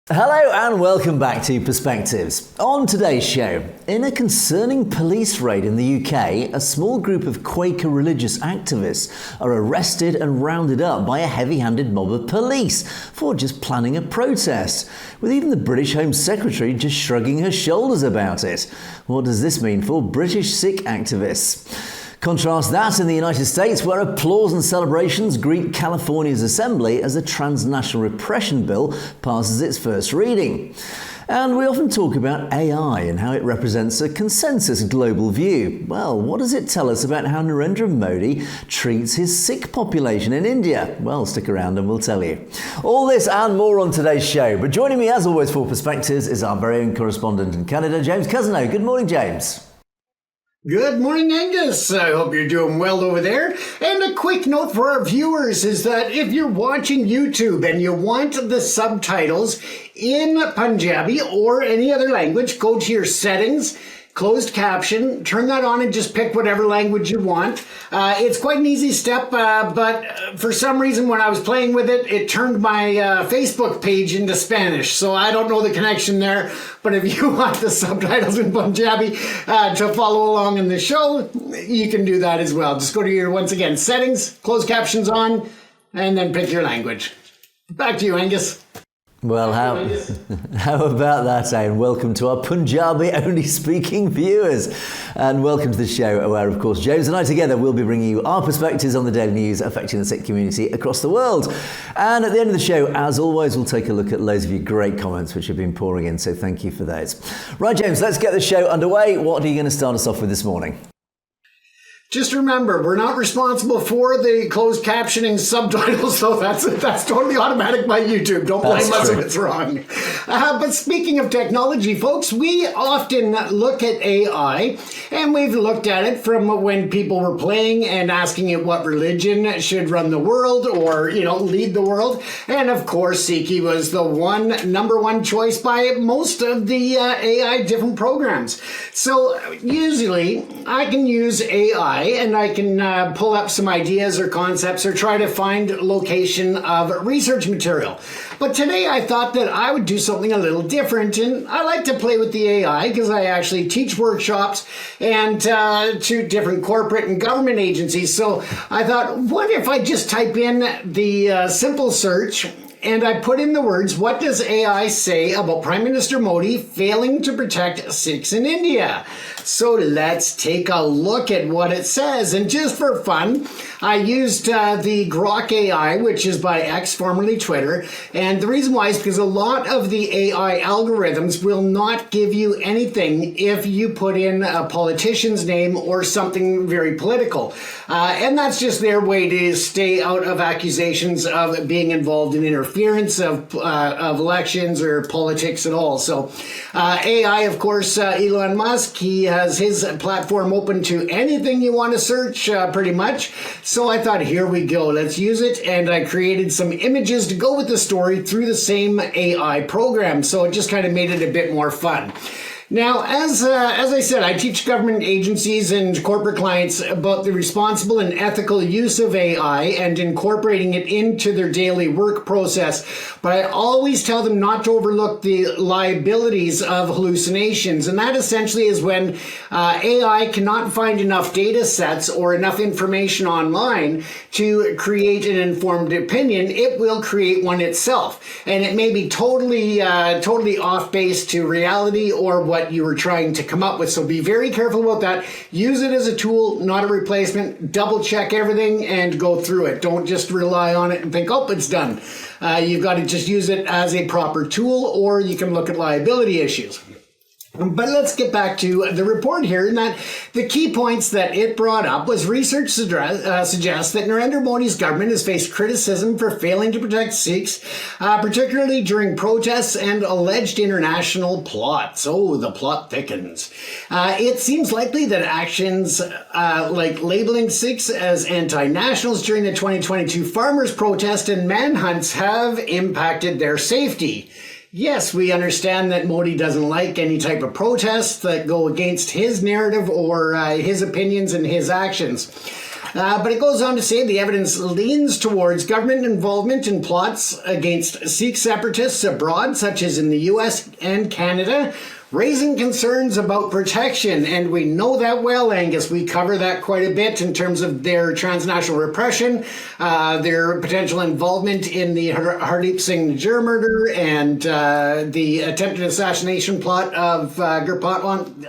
Hello and welcome back to Perspectives. On today's show, in a concerning police raid in the UK, a small group of Quaker religious activists are arrested and rounded up by a heavy-handed mob of police for just planning a protest, with even the British Home Secretary just shrugging her shoulders about it. What does this mean for British Sikh activists? Contrast that in the United States, where applause and celebrations greet California's assembly as the Transnational Repression Bill passes its first reading. And we often talk about AI and how it represents a consensus global view. Well, what does it tell us about how Narendra Modi treats his Sikh population in India? Well, stick around and we'll tell you. All this and more on today's show. But joining me as always for Perspectives is our very own correspondent in Canada, James Cousineau. Good morning, James. Good morning, Angus. I hope you're doing well over there. And a quick note for our viewers is that if you're watching YouTube and you want the subtitles in Punjabi or any other language, go to your settings, closed caption, turn that on and just pick whatever language you want. It's quite an easy step, but for some reason when I was playing with it, it turned my Facebook page into Spanish. So I don't know the connection there, but if you want the subtitles in Punjabi to follow along in the show, you can do that as well. Just go to your, once again, settings, closed captions on, and then pick your language. Back to you, Angus. Well, how about that, and welcome to our Punjabi-only speaking viewers. And welcome to the show where, of course, James and I together will be bringing you our perspectives on the daily news affecting the Sikh community across the world. And at the end of the show, as always, we'll take a look at loads of your great comments which have been pouring in, so thank you for those. Right, James, let's get the show underway. What are you going to start us off with this morning? Just remember, we're not responsible for the closed captioning subtitles, so that's totally automatic by YouTube. Don't blame us if it's wrong. But speaking of technology, folks, we often look at AI, and we've looked at it from when people were playing and asking it what religion should run the world or, lead the world. And of course, Sikh was the number one choice by most of the AI different programs. So usually I can use AI and I can pull up some ideas or concepts or try to find location of research material. But today I thought that I would do something a little different, and I like to play with the AI because I actually teach workshops and to different corporate and government agencies. So I thought, what if I just type in the simple search and I put in the words, what does AI say about Prime Minister Modi failing to protect Sikhs in India? So let's take a look at what it says. And just for fun, I used the Grok AI, which is by X, formerly Twitter. And the reason why is because a lot of the AI algorithms will not give you anything if you put in a politician's name or something very political. And that's just their way to stay out of accusations of being involved in interference of elections or politics at all. So AI, of course, Elon Musk, he has his platform open to anything you want to search, pretty much. So I thought, here we go, let's use it. And I created some images to go with the story through the same AI program. So it just kind of made it a bit more fun. Now, as I said, I teach government agencies and corporate clients about the responsible and ethical use of AI and incorporating it into their daily work process. But I always tell them not to overlook the liabilities of hallucinations. And that essentially is when AI cannot find enough data sets or enough information online to create an informed opinion. It will create one itself. And it may be totally off base to reality or what you were trying to come up with. So be very careful about that. Use it as a tool, not a replacement. Double check everything and go through it. Don't just rely on it and think, oh, it's done. You've got to just use it as a proper tool, or you can look at liability issues. But let's get back to the report here, and that the key points that it brought up was research suggests that Narendra Modi's government has faced criticism for failing to protect Sikhs, particularly during protests and alleged international plots. Oh, the plot thickens. It seems likely that actions like labeling Sikhs as anti-nationals during the 2022 farmers' protest and manhunts have impacted their safety. Yes, we understand that Modi doesn't like any type of protests that go against his narrative or his opinions and his actions. But it goes on to say the evidence leans towards government involvement in plots against Sikh separatists abroad, such as in the US and Canada, raising concerns about protection. And we know that well, Angus. We cover that quite a bit in terms of their transnational repression, their potential involvement in the Hardeep Singh Najjar murder, and the attempted assassination plot of Gurpatwant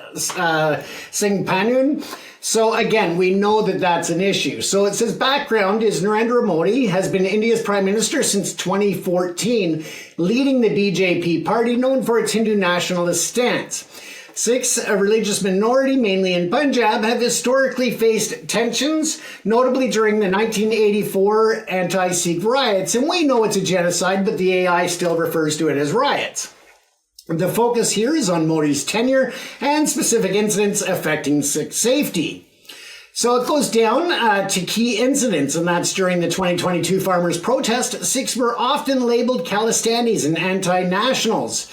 Singh Panun. So again, we know that that's an issue. So it says background is Narendra Modi has been India's prime minister since 2014, leading the BJP party known for its Hindu nationalist stance. Sikhs, a religious minority mainly in Punjab, have historically faced tensions, notably during the 1984 anti-Sikh riots. And we know it's a genocide, but the AI still refers to it as riots. The focus here is on Modi's tenure and specific incidents affecting Sikh safety. So it goes down to key incidents, and that's during the 2022 farmers' protest. Sikhs were often labeled khalistanis and anti-nationals,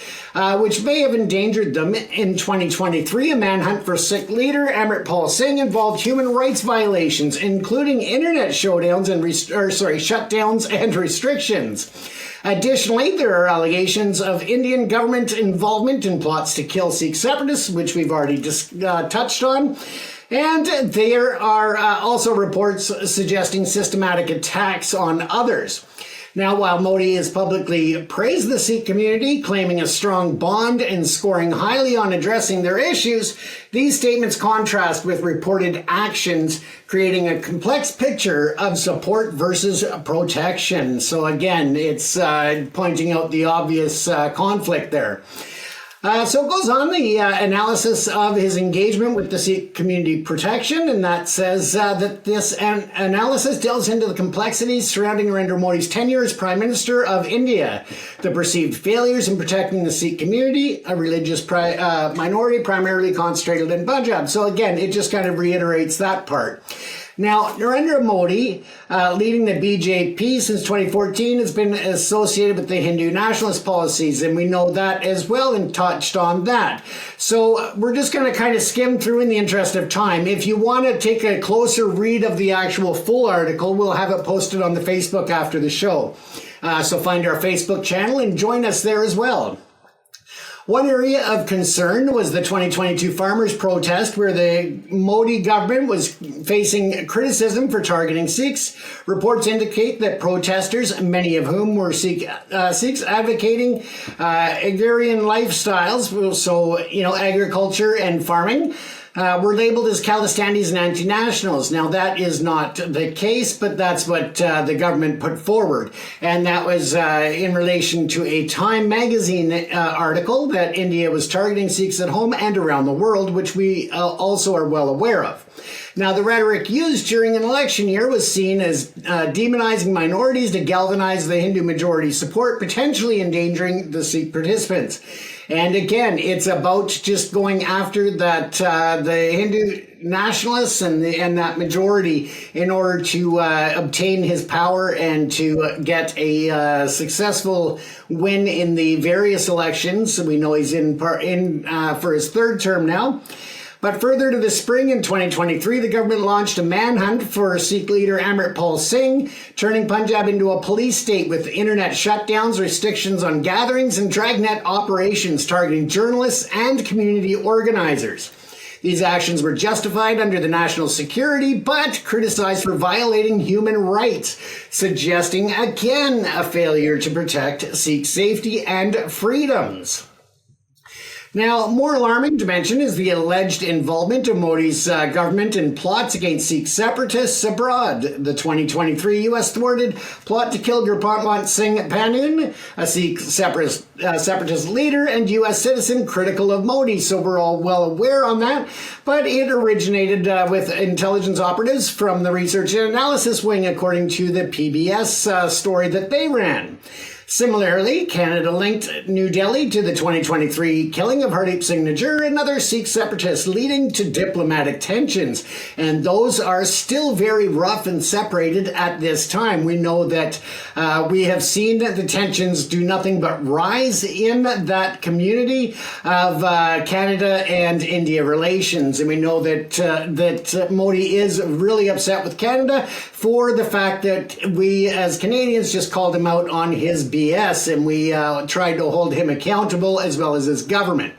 which may have endangered them. In 2023, a manhunt for Sikh leader Amritpal Singh involved human rights violations, including internet shutdowns and restrictions. Additionally, there are allegations of Indian government involvement in plots to kill Sikh separatists, which we've already touched on. And there are also reports suggesting systematic attacks on others. Now, while Modi has publicly praised the Sikh community, claiming a strong bond and scoring highly on addressing their issues, these statements contrast with reported actions, creating a complex picture of support versus protection. So again, it's pointing out the obvious conflict there. So it goes on the analysis of his engagement with the Sikh community protection, and that says that this analysis delves into the complexities surrounding Narendra Modi's tenure as Prime Minister of India, the perceived failures in protecting the Sikh community, a religious minority primarily concentrated in Punjab. So again, it just kind of reiterates that part. Now, Narendra Modi, leading the BJP since 2014, has been associated with the Hindu nationalist policies, and we know that as well and touched on that. So we're just going to kind of skim through in the interest of time. If you want to take a closer read of the actual full article, we'll have it posted on the Facebook after the show. So find our Facebook channel and join us there as well. One area of concern was the 2022 farmers' protest, where the Modi government was facing criticism for targeting Sikhs. Reports indicate that protesters, many of whom were Sikhs advocating agrarian lifestyles, so, agriculture and farming, were labeled as khalistanis and anti-nationals. Now, that is not the case, but that's what the government put forward. And that was in relation to a Time magazine article that India was targeting Sikhs at home and around the world, which we also are well aware of. Now, the rhetoric used during an election year was seen as demonizing minorities to galvanize the Hindu majority support, potentially endangering the Sikh participants. And again, it's about just going after that the Hindu nationalists and that majority in order to obtain his power and to get a successful win in the various elections. So we know he's in for his third term now. But further to the spring in 2023, the government launched a manhunt for Sikh leader Amritpal Singh, turning Punjab into a police state with internet shutdowns, restrictions on gatherings, and dragnet operations targeting journalists and community organizers. These actions were justified under the national security, but criticized for violating human rights, suggesting again a failure to protect Sikh safety and freedoms. Now, more alarming to mention is the alleged involvement of Modi's government in plots against Sikh separatists abroad. The 2023 U.S. thwarted plot to kill Gurpatwant Singh Panun, a Sikh separatist leader and U.S. citizen critical of Modi. So we're all well aware on that. But it originated with intelligence operatives from the Research and Analysis Wing, according to the PBS story that they ran. Similarly, Canada linked New Delhi to the 2023 killing of Hardeep Singh Nijjar and other Sikh separatists, leading to diplomatic tensions. And those are still very rough and separated at this time. We know that we have seen that the tensions do nothing but rise in that community of Canada and India relations. And we know that Modi is really upset with Canada for the fact that we as Canadians just called him out on his BS, and we tried to hold him accountable as well as his government.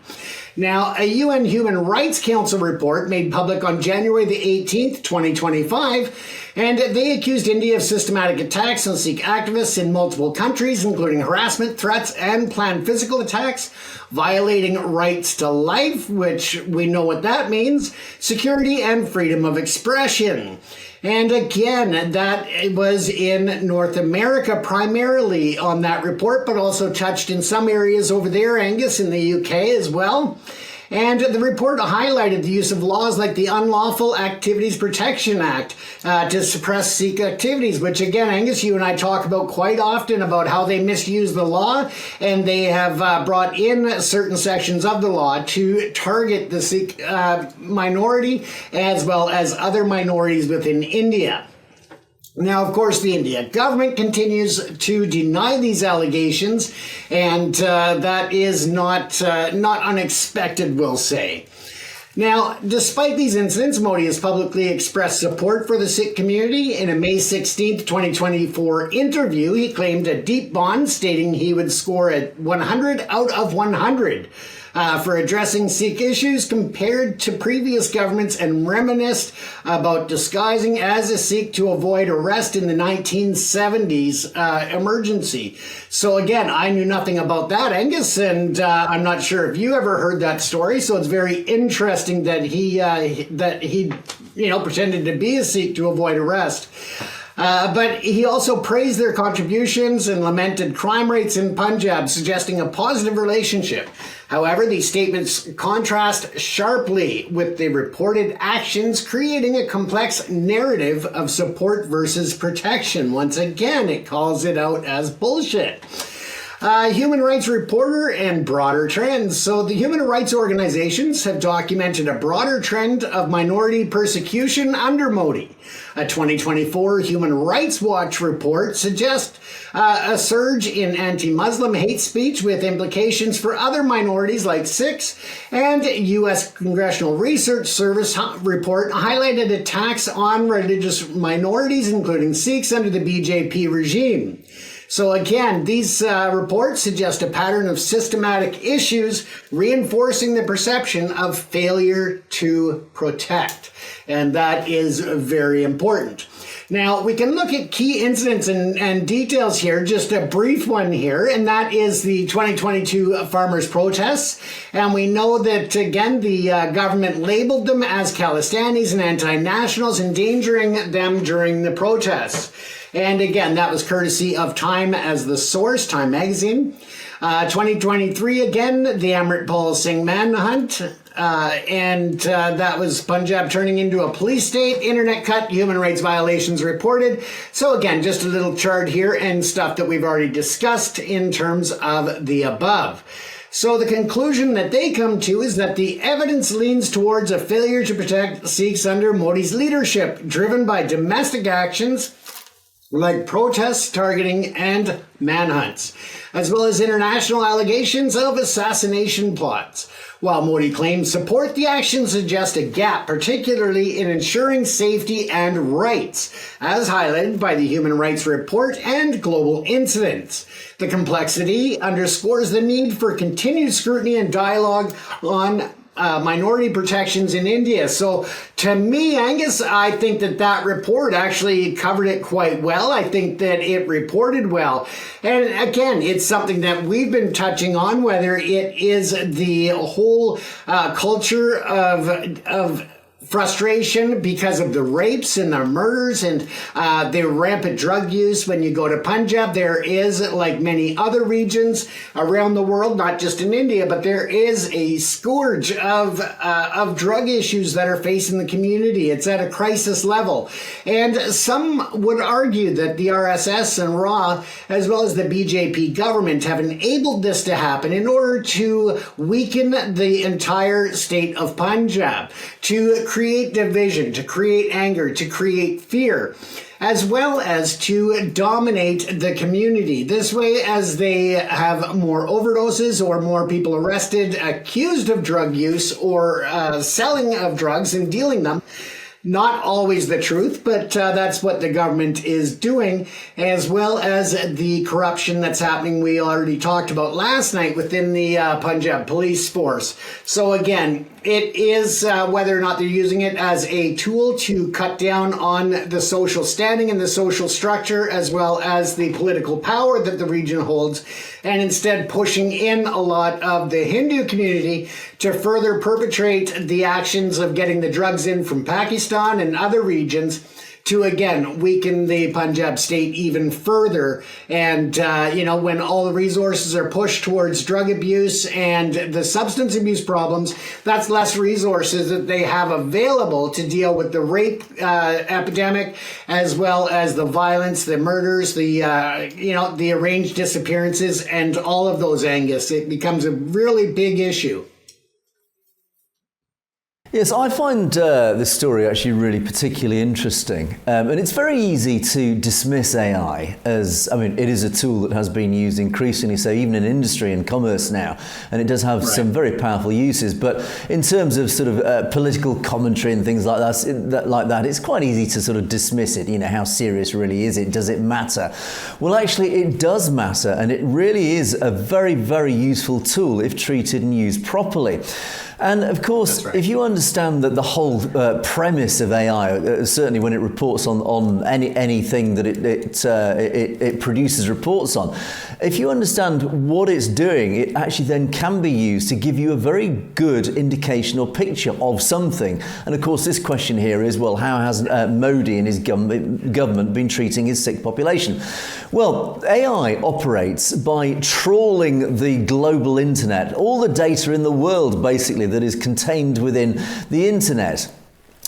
Now, a UN Human Rights Council report made public on January the 18th, 2025, and they accused India of systematic attacks on Sikh activists in multiple countries, including harassment, threats, and planned physical attacks, violating rights to life, which we know what that means, security, and freedom of expression. And again, that was in North America primarily on that report, but also touched in some areas over there, Angus, in the UK as well. And the report highlighted the use of laws like the Unlawful Activities Protection Act to suppress Sikh activities, which again, Angus, you and I talk about quite often about how they misuse the law, and they have brought in certain sections of the law to target the Sikh minority as well as other minorities within India. Now, of course, the India government continues to deny these allegations, and that is not unexpected, we'll say. Now, despite these incidents, Modi has publicly expressed support for the Sikh community. In a May 16, 2024 interview, he claimed a deep bond, stating he would score a 100 out of 100 for addressing Sikh issues compared to previous governments, and reminisced about disguising as a Sikh to avoid arrest in the 1970s emergency. So again, I knew nothing about that, Angus, and I'm not sure if you ever heard that story. So it's very interesting that he pretended to be a Sikh to avoid arrest. But he also praised their contributions and lamented crime rates in Punjab, suggesting a positive relationship. However, these statements contrast sharply with the reported actions, creating a complex narrative of support versus protection. Once again, it calls it out as bullshit. Human rights reporter and broader trends. So the human rights organizations have documented a broader trend of minority persecution under Modi. A 2024 Human Rights Watch report suggests a surge in anti-Muslim hate speech with implications for other minorities like Sikhs, and U.S. Congressional Research Service report highlighted attacks on religious minorities, including Sikhs, under the BJP regime. So again, these reports suggest a pattern of systematic issues reinforcing the perception of failure to protect. And that is very important. Now, we can look at key incidents and details here, just a brief one here, and that is the 2022 farmers' protests. And we know that, again, the government labeled them as khalistanis and anti-nationals, endangering them during the protests. And again, that was courtesy of Time as the source, Time magazine. 2023, again, the Amritpal Singh manhunt. And that was Punjab turning into a police state, internet cut, human rights violations reported. So again, just a little chart here and stuff that we've already discussed in terms of the above. So the conclusion that they come to is that the evidence leans towards a failure to protect Sikhs under Modi's leadership, driven by domestic actions like protests, targeting, and manhunts, as well as international allegations of assassination plots. While Modi claims support, the actions suggest a gap, particularly in ensuring safety and rights, as highlighted by the Human Rights Report and global incidents. The complexity underscores the need for continued scrutiny and dialogue on minority protections in India. So to me, Angus, I think that report actually covered it quite well. I think that it reported well. And again, it's something that we've been touching on, whether it is the whole culture of frustration because of the rapes and the murders and the rampant drug use. When you go to Punjab, there is, like many other regions around the world, not just in India, but there is a scourge of drug issues that are facing the community. It's at a crisis level. And some would argue that the RSS and RA, as well as the BJP government, have enabled this to happen in order to weaken the entire state of Punjab, to create division, to create anger, to create fear, as well as to dominate the community. This way, as they have more overdoses or more people arrested, accused of drug use or selling of drugs and dealing them. Not always the truth, but that's what the government is doing, as well as the corruption that's happening. We already talked about last night within the Punjab police force. So again, it is whether or not they're using it as a tool to cut down on the social standing and the social structure, as well as the political power that the region holds, and instead pushing in a lot of the Hindu community to further perpetrate the actions of getting the drugs in from Pakistan and other regions, to again weaken the Punjab state even further. And when all the resources are pushed towards drug abuse and the substance abuse problems, that's less resources that they have available to deal with the rape epidemic, as well as the violence, the murders, the arranged disappearances, and all of those, Angus. It becomes a really big issue. Yes, I find this story actually really particularly interesting. And it's very easy to dismiss AI as, it is a tool that has been used increasingly so even in industry and commerce now. And it does have some very powerful uses. But in terms of sort of political commentary and things like that, it's quite easy to sort of dismiss it. How serious really is it? Does it matter? Well, actually, it does matter. And it really is a very, very useful tool if treated and used properly. And of course, if you understand that the whole premise of AI, certainly when it reports on anything that it produces reports on, if you understand what it's doing, it actually then can be used to give you a very good indication or picture of something. And of course, this question here is, well, how has Modi and his government been treating his Sikh population? Well, AI operates by trawling the global internet, all the data in the world, basically, that is contained within the internet.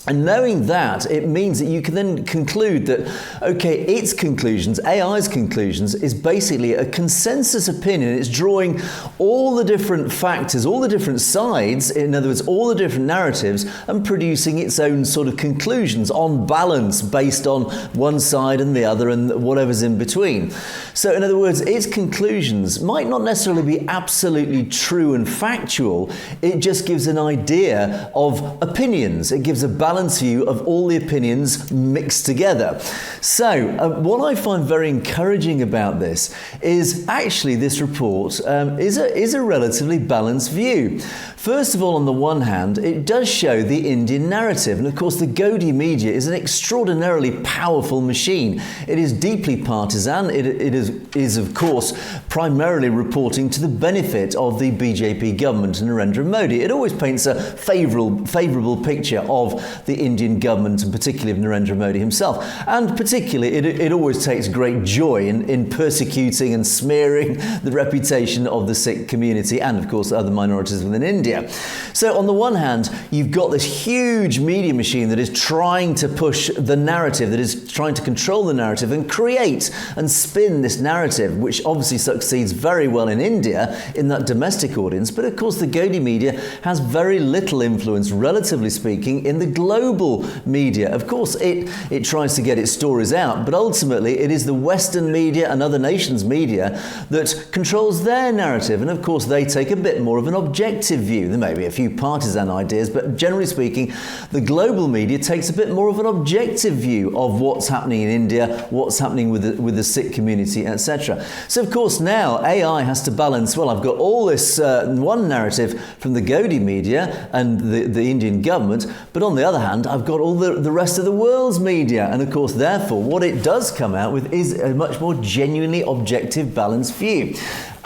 And knowing that, it means that you can then conclude that, okay, its conclusions, AI's conclusions, is basically a consensus opinion. It's drawing all the different factors, all the different sides, in other words, all the different narratives, and producing its own sort of conclusions on balance based on one side and the other and whatever's in between. So in other words, its conclusions might not necessarily be absolutely true and factual. It just gives an idea of opinions. It gives a balanced view of all the opinions mixed together. So what I find very encouraging about this is actually this report is a relatively balanced view. First of all, on the one hand, it does show the Indian narrative. And of course, the Gaudiya media is an extraordinarily powerful machine. It is deeply partisan. It is, of course, primarily reporting to the benefit of the BJP government and Narendra Modi. It always paints a favourable picture of the Indian government, and particularly of Narendra Modi himself. And particularly, it always takes great joy in persecuting and smearing the reputation of the Sikh community and, of course, other minorities within India. So on the one hand, you've got this huge media machine that is trying to push the narrative, that is trying to control the narrative and create and spin this narrative, which obviously succeeds very well in India in that domestic audience. But of course, the Gaudiya media has very little influence, relatively speaking, in the global media. Of course, it tries to get its stories out, but ultimately it is the Western media and other nations' media that controls their narrative. And of course, they take a bit more of an objective view. There may be a few partisan ideas, but generally speaking, the global media takes a bit more of an objective view of what's happening in India, what's happening with the Sikh community, etc. So of course now AI has to balance, well, I've got all this one narrative from the Gaudiya media and the Indian government, but on the other hand, I've got all the rest of the world's media. And of course, therefore, what it does come out with is a much more genuinely objective, balanced view.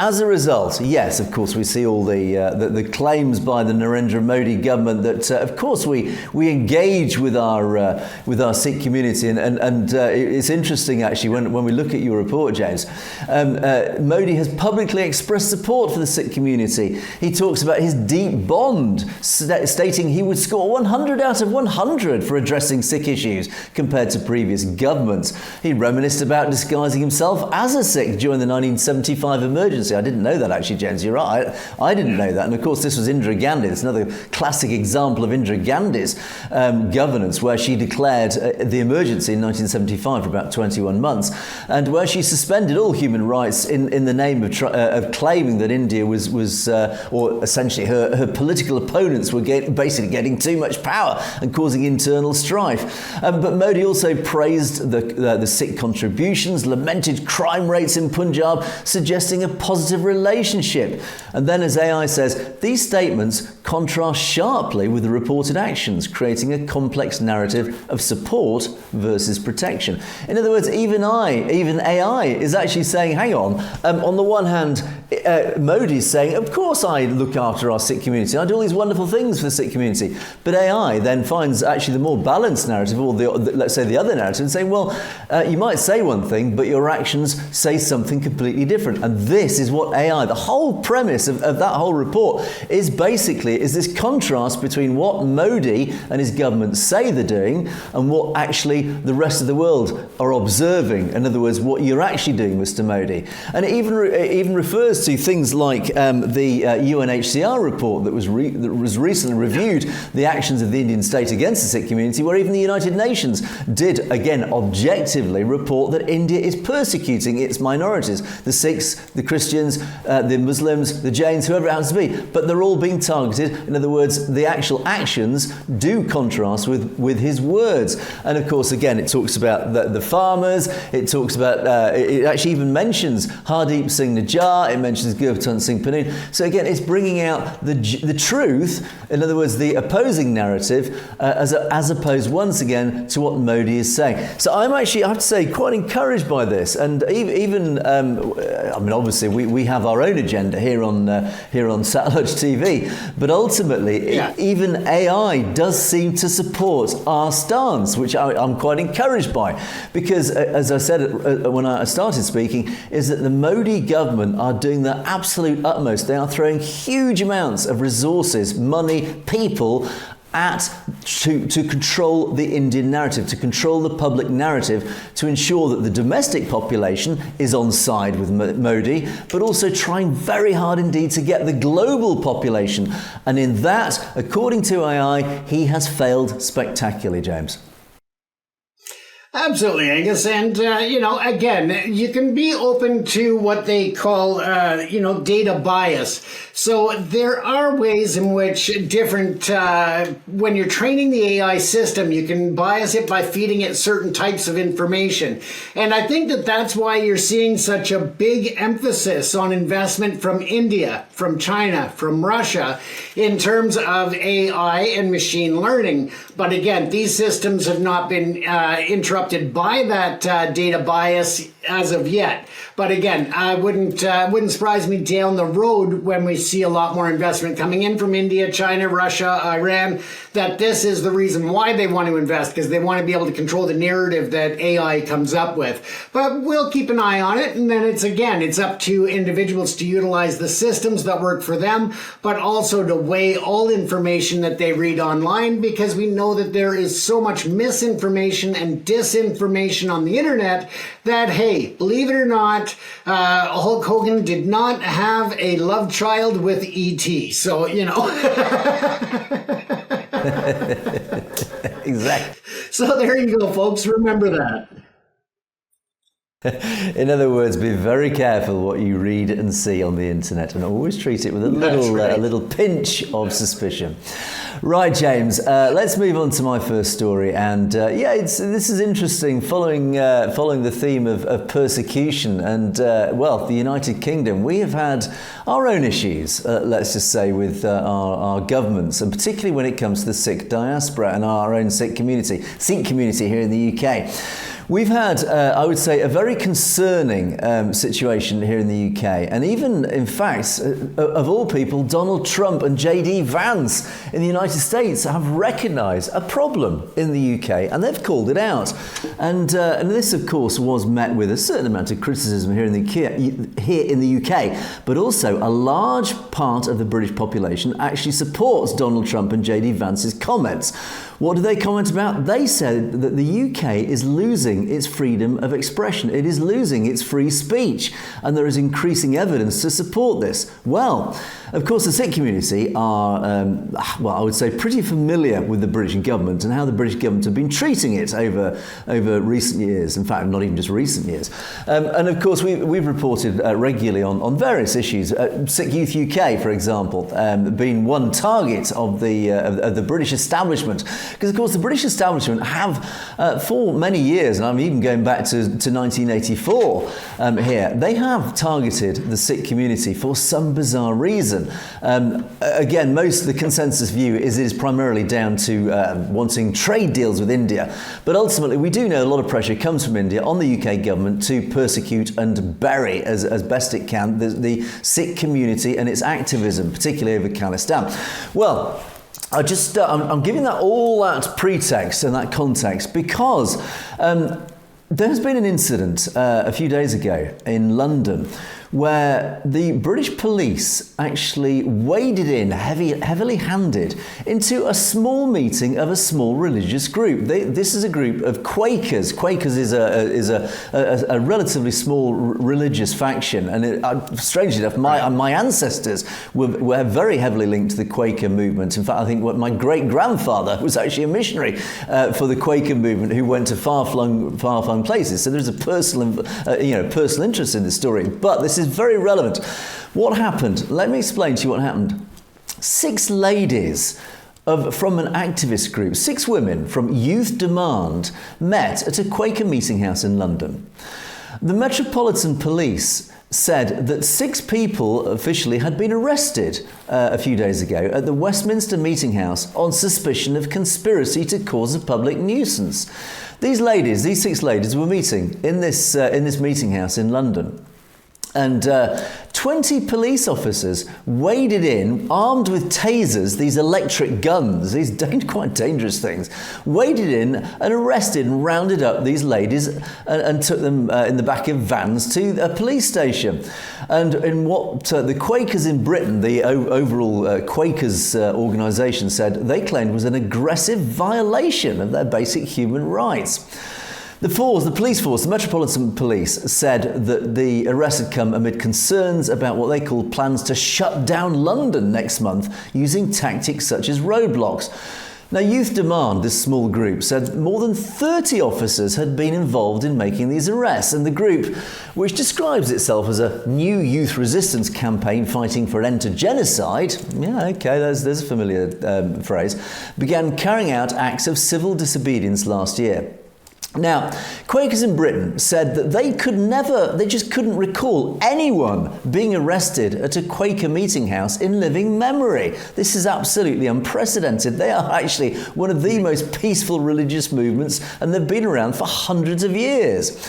as a result, yes, of course, we see all the claims by the Narendra Modi government that, of course, we engage with our Sikh community, and it's interesting actually when we look at your report, James. Modi has publicly expressed support for the Sikh community. He talks about his deep bond, stating he would score 100 out of 100 for addressing Sikh issues compared to previous governments. He reminisced about disguising himself as a Sikh during the 1975 emergency. I didn't know that actually, James. You're right. I didn't know that. And of course, this was Indira Gandhi. It's another classic example of Indira Gandhi's governance, where she declared the emergency in 1975 for about 21 months, and where she suspended all human rights in the name of claiming that India was or essentially her political opponents were basically getting too much power and causing internal strife. But Modi also praised the Sikh contributions, lamented crime rates in Punjab, suggesting a positive relationship. And then, as AI says, these statements contrast sharply with the reported actions, creating a complex narrative of support versus protection. In other words, even AI is actually saying, hang on the one hand, Modi's saying, of course I look after our Sikh community, I do all these wonderful things for the Sikh community. But AI then finds actually the more balanced narrative, or let's say the other narrative, and saying, well, you might say one thing, but your actions say something completely different. And this is what AI, the whole premise of that whole report is basically is this contrast between what Modi and his government say they're doing and what actually the rest of the world are observing. In other words, what you're actually doing, Mr. Modi. And it even refers to things like the UNHCR report that was recently reviewed the actions of the Indian state against the Sikh community, where even the United Nations did, again, objectively report that India is persecuting its minorities, the Sikhs, the Christians, the Muslims, the Jains, whoever it happens to be. But they're all being targeted. In other words, the actual actions do contrast with his words. And of course, again, it talks about the farmers. It talks about, it actually even mentions Hardeep Singh Nijjar. It mentions Gurpatan Singh Pannu. So again, it's bringing out the truth, in other words, the opposing narrative, as opposed once again to what Modi is saying. So I'm actually, I have to say, quite encouraged by this. And even I mean, obviously, we have our own agenda here on Satellite TV, but ultimately, even AI does seem to support our stance, which I'm quite encouraged by, because as I said when I started speaking, is that the Modi government are doing their absolute utmost. They are throwing huge amounts of resources, money, people to control the Indian narrative, to control the public narrative, to ensure that the domestic population is on side with Modi, but also trying very hard indeed to get the global population. And in that, according to AI, he has failed spectacularly, James. Absolutely, Angus. And, again, you can be open to what they call, data bias. So there are ways in which different, when you're training the AI system, you can bias it by feeding it certain types of information. And I think that that's why you're seeing such a big emphasis on investment from India, from China, from Russia, in terms of AI and machine learning. But again, these systems have not been interrupted by that data bias as of yet. But again, I wouldn't surprise me down the road when we see a lot more investment coming in from India, China, Russia, Iran, that this is the reason why they want to invest, because they want to be able to control the narrative that AI comes up with. But we'll keep an eye on it, and then it's up to individuals to utilize the systems that work for them, but also to weigh all information that they read online, because we know that there is so much misinformation and disinformation on the internet that, hey, believe it or not, Hulk Hogan did not have a love child with E.T. So, Exactly. So there you go, folks. Remember that. In other words, be very careful what you read and see on the internet, and always treat it with a little pinch of suspicion. Right, James, let's move on to my first story. And this is interesting, following the theme of persecution. And, the United Kingdom, we have had our own issues, let's just say, with our governments, and particularly when it comes to the Sikh diaspora and our own Sikh community here in the UK. We've had, I would say, a very concerning situation here in the UK. And even, in fact, of all people, Donald Trump and JD Vance in the United States have recognised a problem in the UK, and they've called it out. And this, of course, was met with a certain amount of criticism here in the UK. But also, a large part of the British population actually supports Donald Trump and JD Vance's comments. What did they comment about? They said that the UK is losing its freedom of expression. It is losing its free speech. And there is increasing evidence to support this. Well, of course, the Sikh community are, I would say, pretty familiar with the British government and how the British government have been treating it over recent years. In fact, not even just recent years. And of course, we've reported regularly on various issues. Sikh Youth UK, for example, being one target of the British establishment. Because, of course, the British establishment have, for many years, and I'm even going back to 1984 here, they have targeted the Sikh community for some bizarre reason. Again, most of the consensus view is it is primarily down to wanting trade deals with India. But ultimately, we do know a lot of pressure comes from India on the UK government to persecute and bury, as best it can, the Sikh community and its activism, particularly over Khalistan. Well, I'm giving all that pretext and that context because there's been an incident a few days ago in London where the British police actually waded in heavily handed into a small meeting of a small religious group. This is a group of Quakers. Quakers is a relatively small religious faction, and strangely enough, my ancestors were very heavily linked to the Quaker movement. In fact, I think my great-grandfather was actually a missionary for the Quaker movement who went to far-flung places. So there's a personal interest in this story. But this is very relevant. What happened? Let me explain to you what happened. 6 ladies from an activist group, 6 women from Youth Demand, met at a Quaker meeting house in London. The Metropolitan Police said that 6 people officially had been arrested a few days ago at the Westminster Meeting House on suspicion of conspiracy to cause a public nuisance. These 6 ladies, were meeting in this meeting house in London. And 20 police officers waded in, armed with tasers, these electric guns, these quite dangerous things, waded in and arrested and rounded up these ladies and took them in the back of vans to a police station. And in what the Quakers in Britain, the overall Quakers organisation, said they claimed was an aggressive violation of their basic human rights. The police force, the Metropolitan Police, said that the arrest had come amid concerns about what they call plans to shut down London next month using tactics such as roadblocks. Now, Youth Demand, this small group, said more than 30 officers had been involved in making these arrests, and the group, which describes itself as a new youth resistance campaign fighting for an end to genocide, there's a familiar phrase, began carrying out acts of civil disobedience last year. Now, Quakers in Britain said that they just couldn't recall anyone being arrested at a Quaker meeting house in living memory. This is absolutely unprecedented. They are actually one of the most peaceful religious movements, and they've been around for hundreds of years.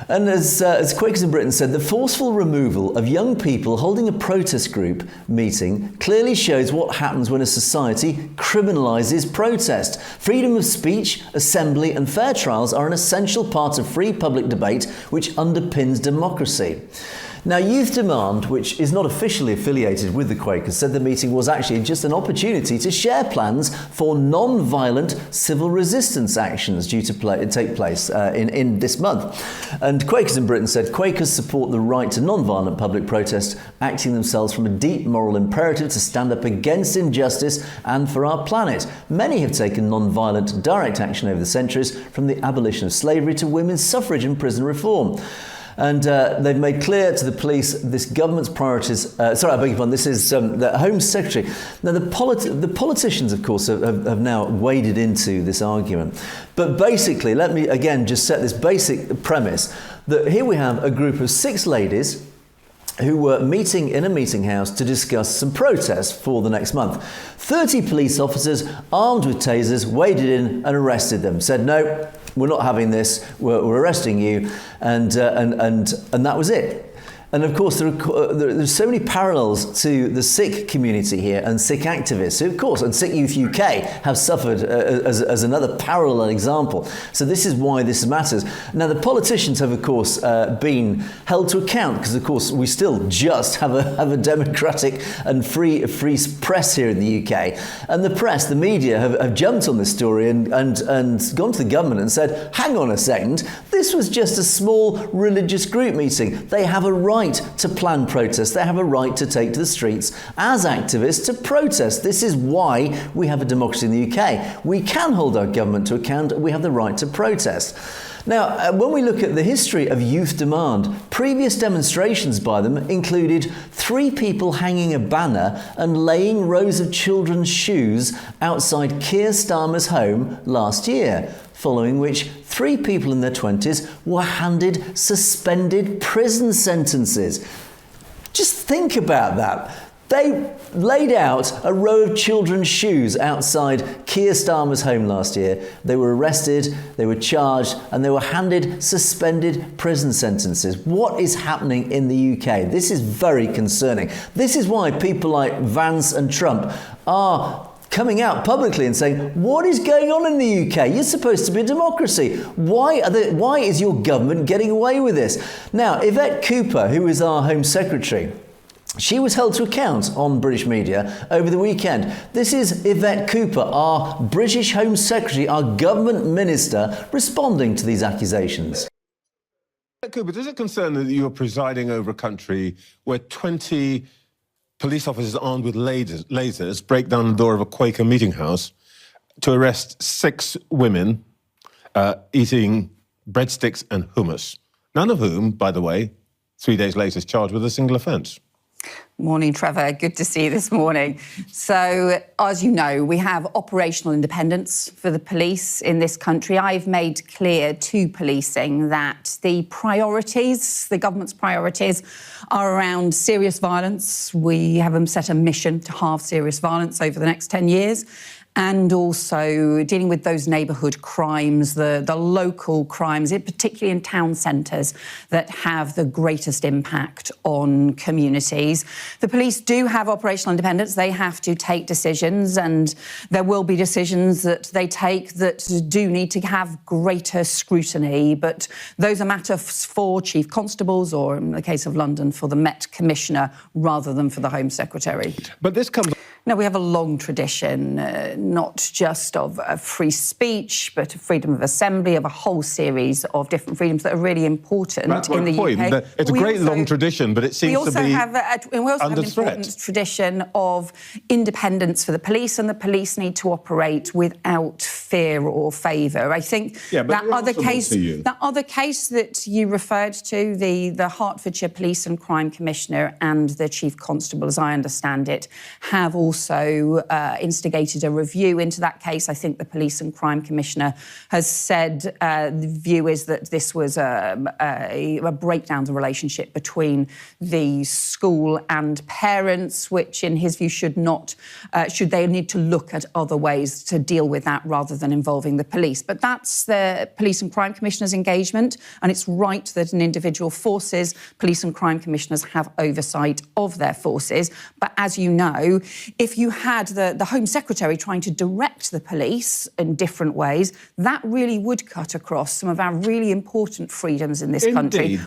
And as Quakers in Britain said, the forceful removal of young people holding a protest group meeting clearly shows what happens when a society criminalises protest. Freedom of speech, assembly and fair trials are an essential part of free public debate which underpins democracy. Now, Youth Demand, which is not officially affiliated with the Quakers, said the meeting was actually just an opportunity to share plans for non-violent civil resistance actions due to take place in this month. And Quakers in Britain said Quakers support the right to non-violent public protest, acting themselves from a deep moral imperative to stand up against injustice and for our planet. Many have taken non-violent direct action over the centuries, from the abolition of slavery to women's suffrage and prison reform. And they've made clear to the police this government's priorities. This is the Home Secretary. Now, the politicians, of course, have now waded into this argument. But basically, let me again just set this basic premise that here we have a group of 6 ladies who were meeting in a meeting house to discuss some protests for the next month. 30 police officers armed with tasers waded in and arrested them, said, no, we're not having this, we're arresting you, and that was it. And of course, there's so many parallels to the Sikh community here and Sikh activists, who, of course, and Sikh Youth UK have suffered as another parallel example. So this is why this matters. Now, the politicians have, of course, been held to account because, of course, we still just have a democratic and free press here in the UK. And the press, the media, have jumped on this story and gone to the government and said, hang on a second, this was just a small religious group meeting. They have a right to plan protests. They have a right to take to the streets as activists to protest. This is why we have a democracy in the UK. We can hold our government to account. We have the right to protest. Now, when we look at the history of youth demand, previous demonstrations by them included 3 people hanging a banner and laying rows of children's shoes outside Keir Starmer's home last year, following which 3 people in their 20s were handed suspended prison sentences. Just think about that. They laid out a row of children's shoes outside Keir Starmer's home last year. They were arrested, they were charged, and they were handed suspended prison sentences. What is happening in the UK? This is very concerning. This is why people like Vance and Trump are coming out publicly and saying, what is going on in the UK? You're supposed to be a democracy. Why is your government getting away with this? Now, Yvette Cooper, who is our Home Secretary, she was held to account on British media over the weekend. This is Yvette Cooper, our British Home Secretary, our government minister, responding to these accusations. Cooper, does it concern that you're presiding over a country where 20 police officers armed with lasers break down the door of a Quaker meeting house to arrest 6 women eating breadsticks and hummus, none of whom, by the way, 3 days later is charged with a single offence? Morning, Trevor. Good to see you this morning. So, as you know, we have operational independence for the police in this country. I've made clear to policing that the priorities, the government's priorities, are around serious violence. We have them set a mission to halve serious violence over the next 10 years. And also dealing with those neighbourhood crimes, the local crimes, particularly in town centres, that have the greatest impact on communities. The police do have operational independence. They have to take decisions, and there will be decisions that they take that do need to have greater scrutiny. But those are matters for chief constables, or in the case of London, for the Met Commissioner, rather than for the Home Secretary. But this comes... No, we have a long tradition, not just of free speech, but of freedom of assembly, of a whole series of different freedoms that are really important in the UK. It's a great long tradition, but it seems to be we also have an important tradition of independence for the police, and the police need to operate without fear or favour. I think that other case that you referred to, the Hertfordshire Police and Crime Commissioner and the Chief Constable, as I understand it, have also instigated a review into that case. I think the Police and Crime Commissioner has said the view is that this was a breakdown of the relationship between the school and parents, which in his view should they need to look at other ways to deal with that rather than involving the police. But that's the Police and Crime Commissioner's engagement, and it's right that an individual forces, Police and Crime Commissioners have oversight of their forces. But as you know, if you had the Home Secretary trying to direct the police in different ways, that really would cut across some of our really important freedoms in this country.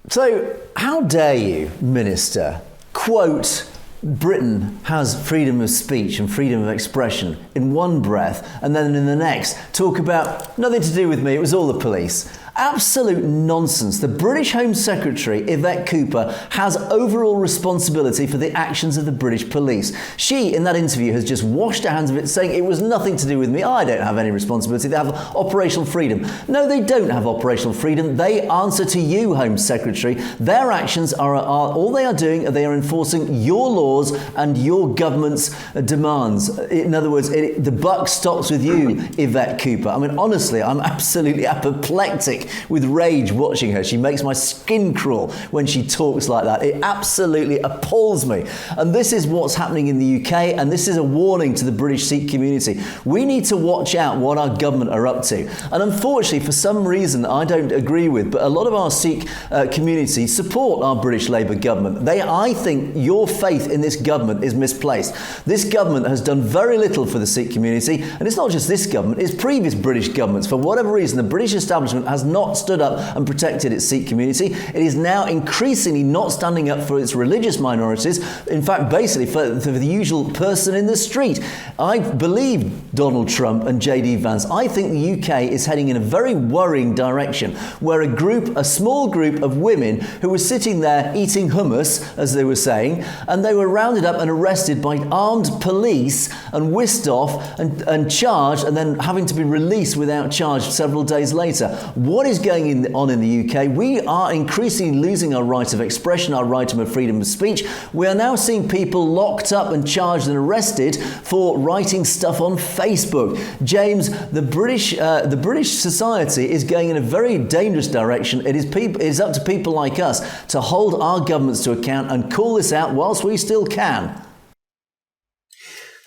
So, how dare you, Minister, quote Britain has freedom of speech and freedom of expression in one breath, and then in the next talk about nothing to do with me, it was all the police. Absolute nonsense. The British Home Secretary, Yvette Cooper, has overall responsibility for the actions of the British police. She, in that interview, has just washed her hands of it, saying it was nothing to do with me. I don't have any responsibility. They have operational freedom. No, they don't have operational freedom. They answer to you, Home Secretary. Their actions are all they are doing, they are enforcing your laws and your government's demands. In other words, the buck stops with you, Yvette Cooper. I mean, honestly, I'm absolutely apoplectic sick with rage watching her. She makes my skin crawl when she talks like that. It absolutely appalls me. And this is what's happening in the UK, and this is a warning to the British Sikh community. We need to watch out what our government are up to. And unfortunately, for some reason I don't agree with, but a lot of our Sikh community support our British Labour government. I think your faith in this government is misplaced. This government has done very little for the Sikh community, and it's not just this government, it's previous British governments. For whatever reason, the British establishment has not stood up and protected its Sikh community. It is now increasingly not standing up for its religious minorities. In fact, basically for the usual person in the street. I believe Donald Trump and JD Vance. I think the UK is heading in a very worrying direction, where a small group of women who were sitting there eating hummus, as they were saying, and they were rounded up and arrested by armed police and whisked off and charged, and then having to be released without charge several days later. What is going on in the UK? We are increasingly losing our right of expression, our right of freedom of speech. We are now seeing people locked up and charged and arrested for writing stuff on Facebook. James, the British society is going in a very dangerous direction. It is up to people like us to hold our governments to account and call this out whilst we still can.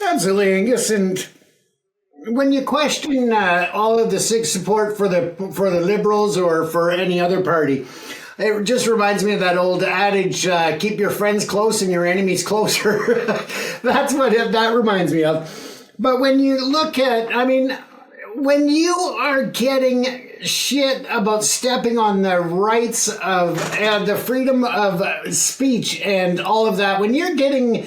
Absolutely, Angus. And when you question all of the Sikh support for the Liberals or for any other party, it just reminds me of that old adage, keep your friends close and your enemies closer. That's what that reminds me of. But when you look at, when you are getting shit about stepping on the rights of the freedom of speech and all of that, when you're getting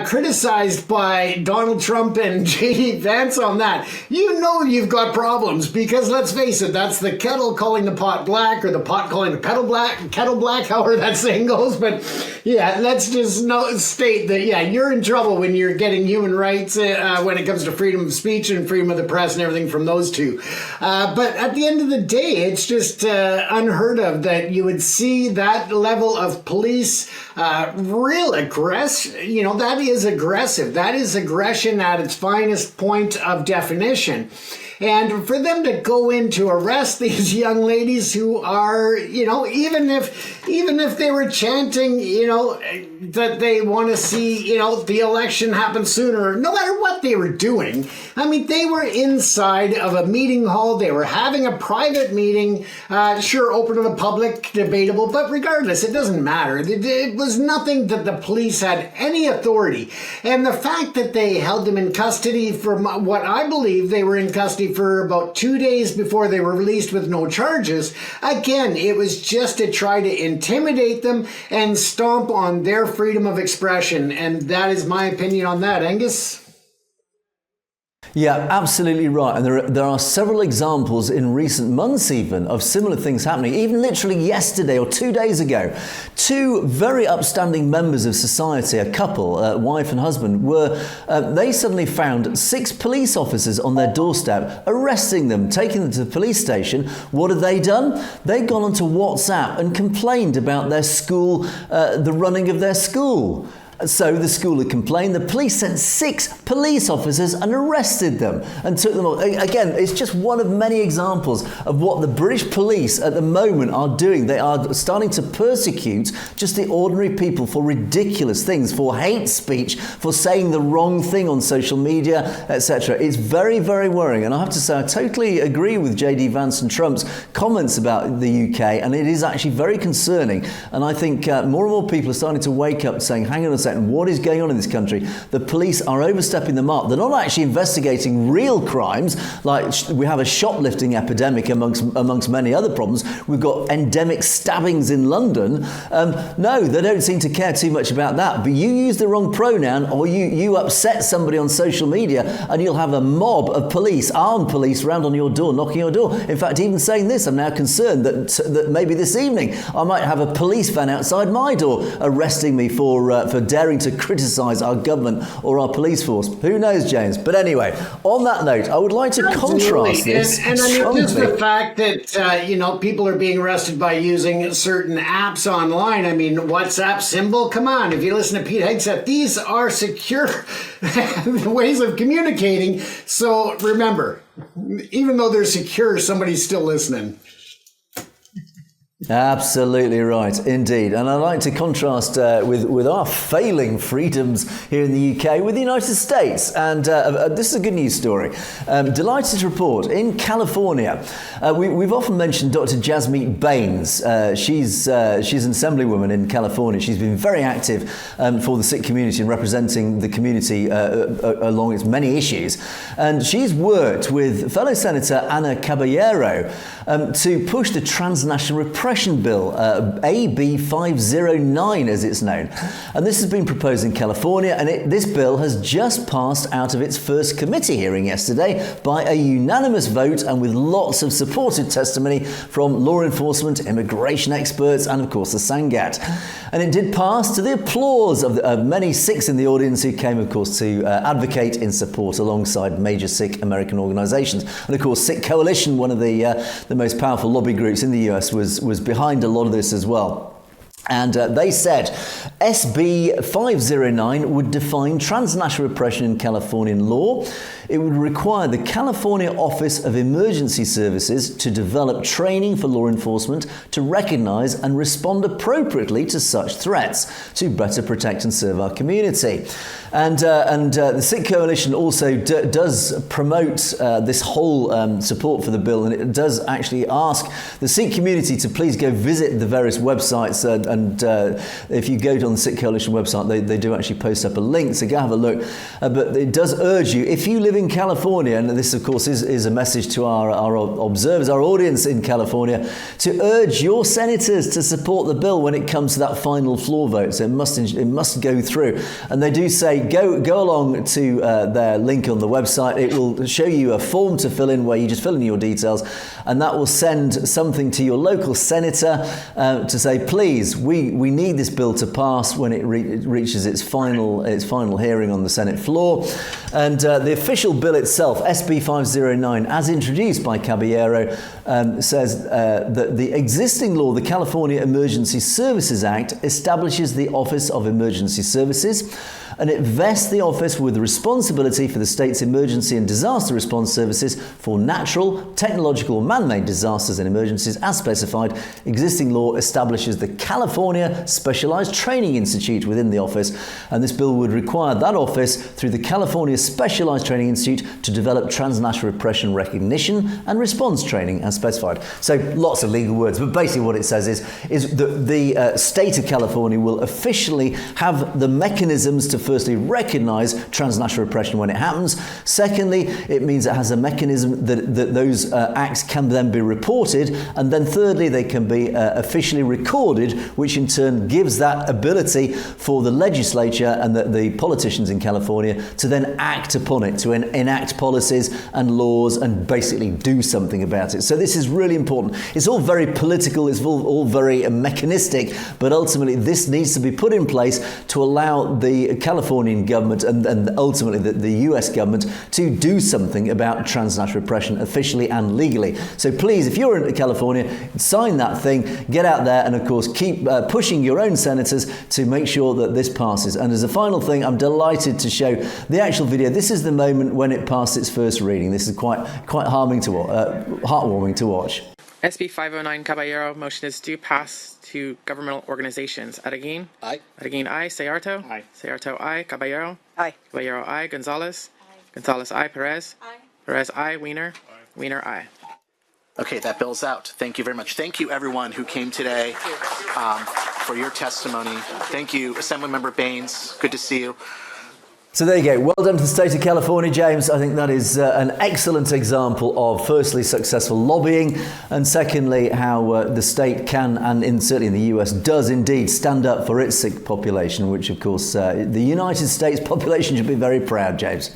criticized by Donald Trump and JD Vance on that, you know you've got problems, because let's face it, that's the kettle calling the pot black, or the pot calling the kettle black, however that saying goes. But yeah, let's just state that, yeah, you're in trouble when you're getting human rights when it comes to freedom of speech and freedom of the press and everything from those two. But at the end of the day, it's just unheard of that you would see that level of police real aggressive. That is aggressive. That is aggression at its finest point of definition. And for them to go in to arrest these young ladies who are, even if they were chanting, that they want to see, the election happen sooner, no matter what they were doing. They were inside of a meeting hall. They were having a private meeting, sure, open to the public, debatable, but regardless, it doesn't matter. It was nothing that the police had any authority. And the fact that they held them in custody for what I believe they were in custody for about 2 days before they were released with no charges, again, it was just to try to intimidate them and stomp on their freedom of expression. And that is my opinion on that. Angus? Yeah, absolutely right. And there are several examples in recent months even of similar things happening. Even literally yesterday or 2 days ago, two very upstanding members of society, a couple, wife and husband, they suddenly found 6 police officers on their doorstep, arresting them, taking them to the police station. What have they done? They've gone onto WhatsApp and complained about their school, the running of their school. So the school had complained. The police sent 6 police officers and arrested them and took them on. Again, it's just one of many examples of what the British police at the moment are doing. They are starting to persecute just the ordinary people for ridiculous things, for hate speech, for saying the wrong thing on social media, etc. It's very, very worrying. And I have to say, I totally agree with JD Vance and Trump's comments about the UK, and it is actually very concerning. And I think more and more people are starting to wake up saying, hang on a second, what is going on in this country? The police are overstepping the mark. They're not actually investigating real crimes, like we have a shoplifting epidemic amongst many other problems. We've got endemic stabbings in London. No, they don't seem to care too much about that. But you use the wrong pronoun, or you upset somebody on social media, and you'll have a mob of police, armed police, round on your door, knocking your door. In fact, even saying this, I'm now concerned that maybe this evening I might have a police van outside my door arresting me for daring to criticise our government or our police force. Who knows, James? But anyway, on that note, I would like to contrast this. And just the fact that, people are being arrested by using certain apps online. WhatsApp symbol, come on. If you listen to Pete Hegseth, these are secure ways of communicating. So remember, even though they're secure, somebody's still listening. Absolutely right, indeed. And I like to contrast with our failing freedoms here in the UK with the United States. And this is a good news story. Delighted to report, in California, we've often mentioned Dr. Jasmeet Bains. She's an assemblywoman in California. She's been very active for the Sikh community and representing the community along its many issues. And she's worked with fellow Senator Ana Caballero to push the Transnational Repression Bill, AB 509 as it's known. And this has been proposed in California, and this bill has just passed out of its first committee hearing yesterday by a unanimous vote and with lots of supportive testimony from law enforcement, immigration experts, and of course the Sangat. And it did pass to the applause of many Sikhs in the audience who came, of course, to advocate in support alongside major Sikh American organisations. And of course, Sikh Coalition, one of the most powerful lobby groups in the US, was behind a lot of this as well. And they said SB 509 would define transnational repression in Californian law. It would require the California Office of Emergency Services to develop training for law enforcement to recognise and respond appropriately to such threats to better protect and serve our community. And the Sikh Coalition also does promote this whole support for the bill, and it does actually ask the Sikh community to please go visit the various websites, and if you go on the Sikh Coalition website, they do actually post up a link, so go have a look. But it does urge you, if you live in California, and this of course is a message to our observers, our audience in California, to urge your senators to support the bill when it comes to that final floor vote. So it must go through. And they do say go along to their link on the website. It will show you a form to fill in where you just fill in your details, and that will send something to your local senator to say, please, we need this bill to pass when it reaches its final hearing on the Senate floor. And the official bill itself, SB 509, as introduced by Caballero, says that the existing law, the California Emergency Services Act, establishes the Office of Emergency Services, and it vests the office with responsibility for the state's emergency and disaster response services for natural, technological, man-made disasters and emergencies as specified. Existing law establishes the California Specialized Training Institute within the office, and this bill would require that office, through the California Specialized Training Institute, to develop transnational repression recognition and response training as specified. So lots of legal words, but basically what it says is that the state of California will officially have the mechanisms to firstly recognise transnational repression when it happens. Secondly, it means it has a mechanism that those acts can then be reported, and then thirdly, they can be officially recorded, which in turn gives that ability for the legislature and the politicians in California to then act upon it, to enact policies and laws and basically do something about it. So this is really important. It's all very political, it's all very mechanistic, but ultimately this needs to be put in place to allow the Californian government and ultimately the US government to do something about transnational repression officially and legally. So please, if you're in California, sign that thing, get out there, and of course keep pushing your own senators to make sure that this passes. And as a final thing, I'm delighted to show the actual video. This is the moment when it passed its first reading. This is quite heartwarming to watch. SB 509 Caballero motion is due pass to governmental organizations. Adeguin? Aye. Adeguin, aye. Sayarto? Aye. Sayarto, aye. Caballero? Aye. Caballero, aye. Gonzalez? Aye. Gonzalez, aye. Perez? Aye. Perez, aye. Wiener? Aye. Wiener, aye. Okay, that bill's out. Thank you very much. Thank you, everyone who came today for your testimony. Thank you, Assemblymember Baines. Good to see you. So there you go. Well done to the state of California, James. I think that is an excellent example of, firstly, successful lobbying, and secondly, how the state can, and certainly in the US, does indeed stand up for its Sikh population, which, of course, the United States population should be very proud, James.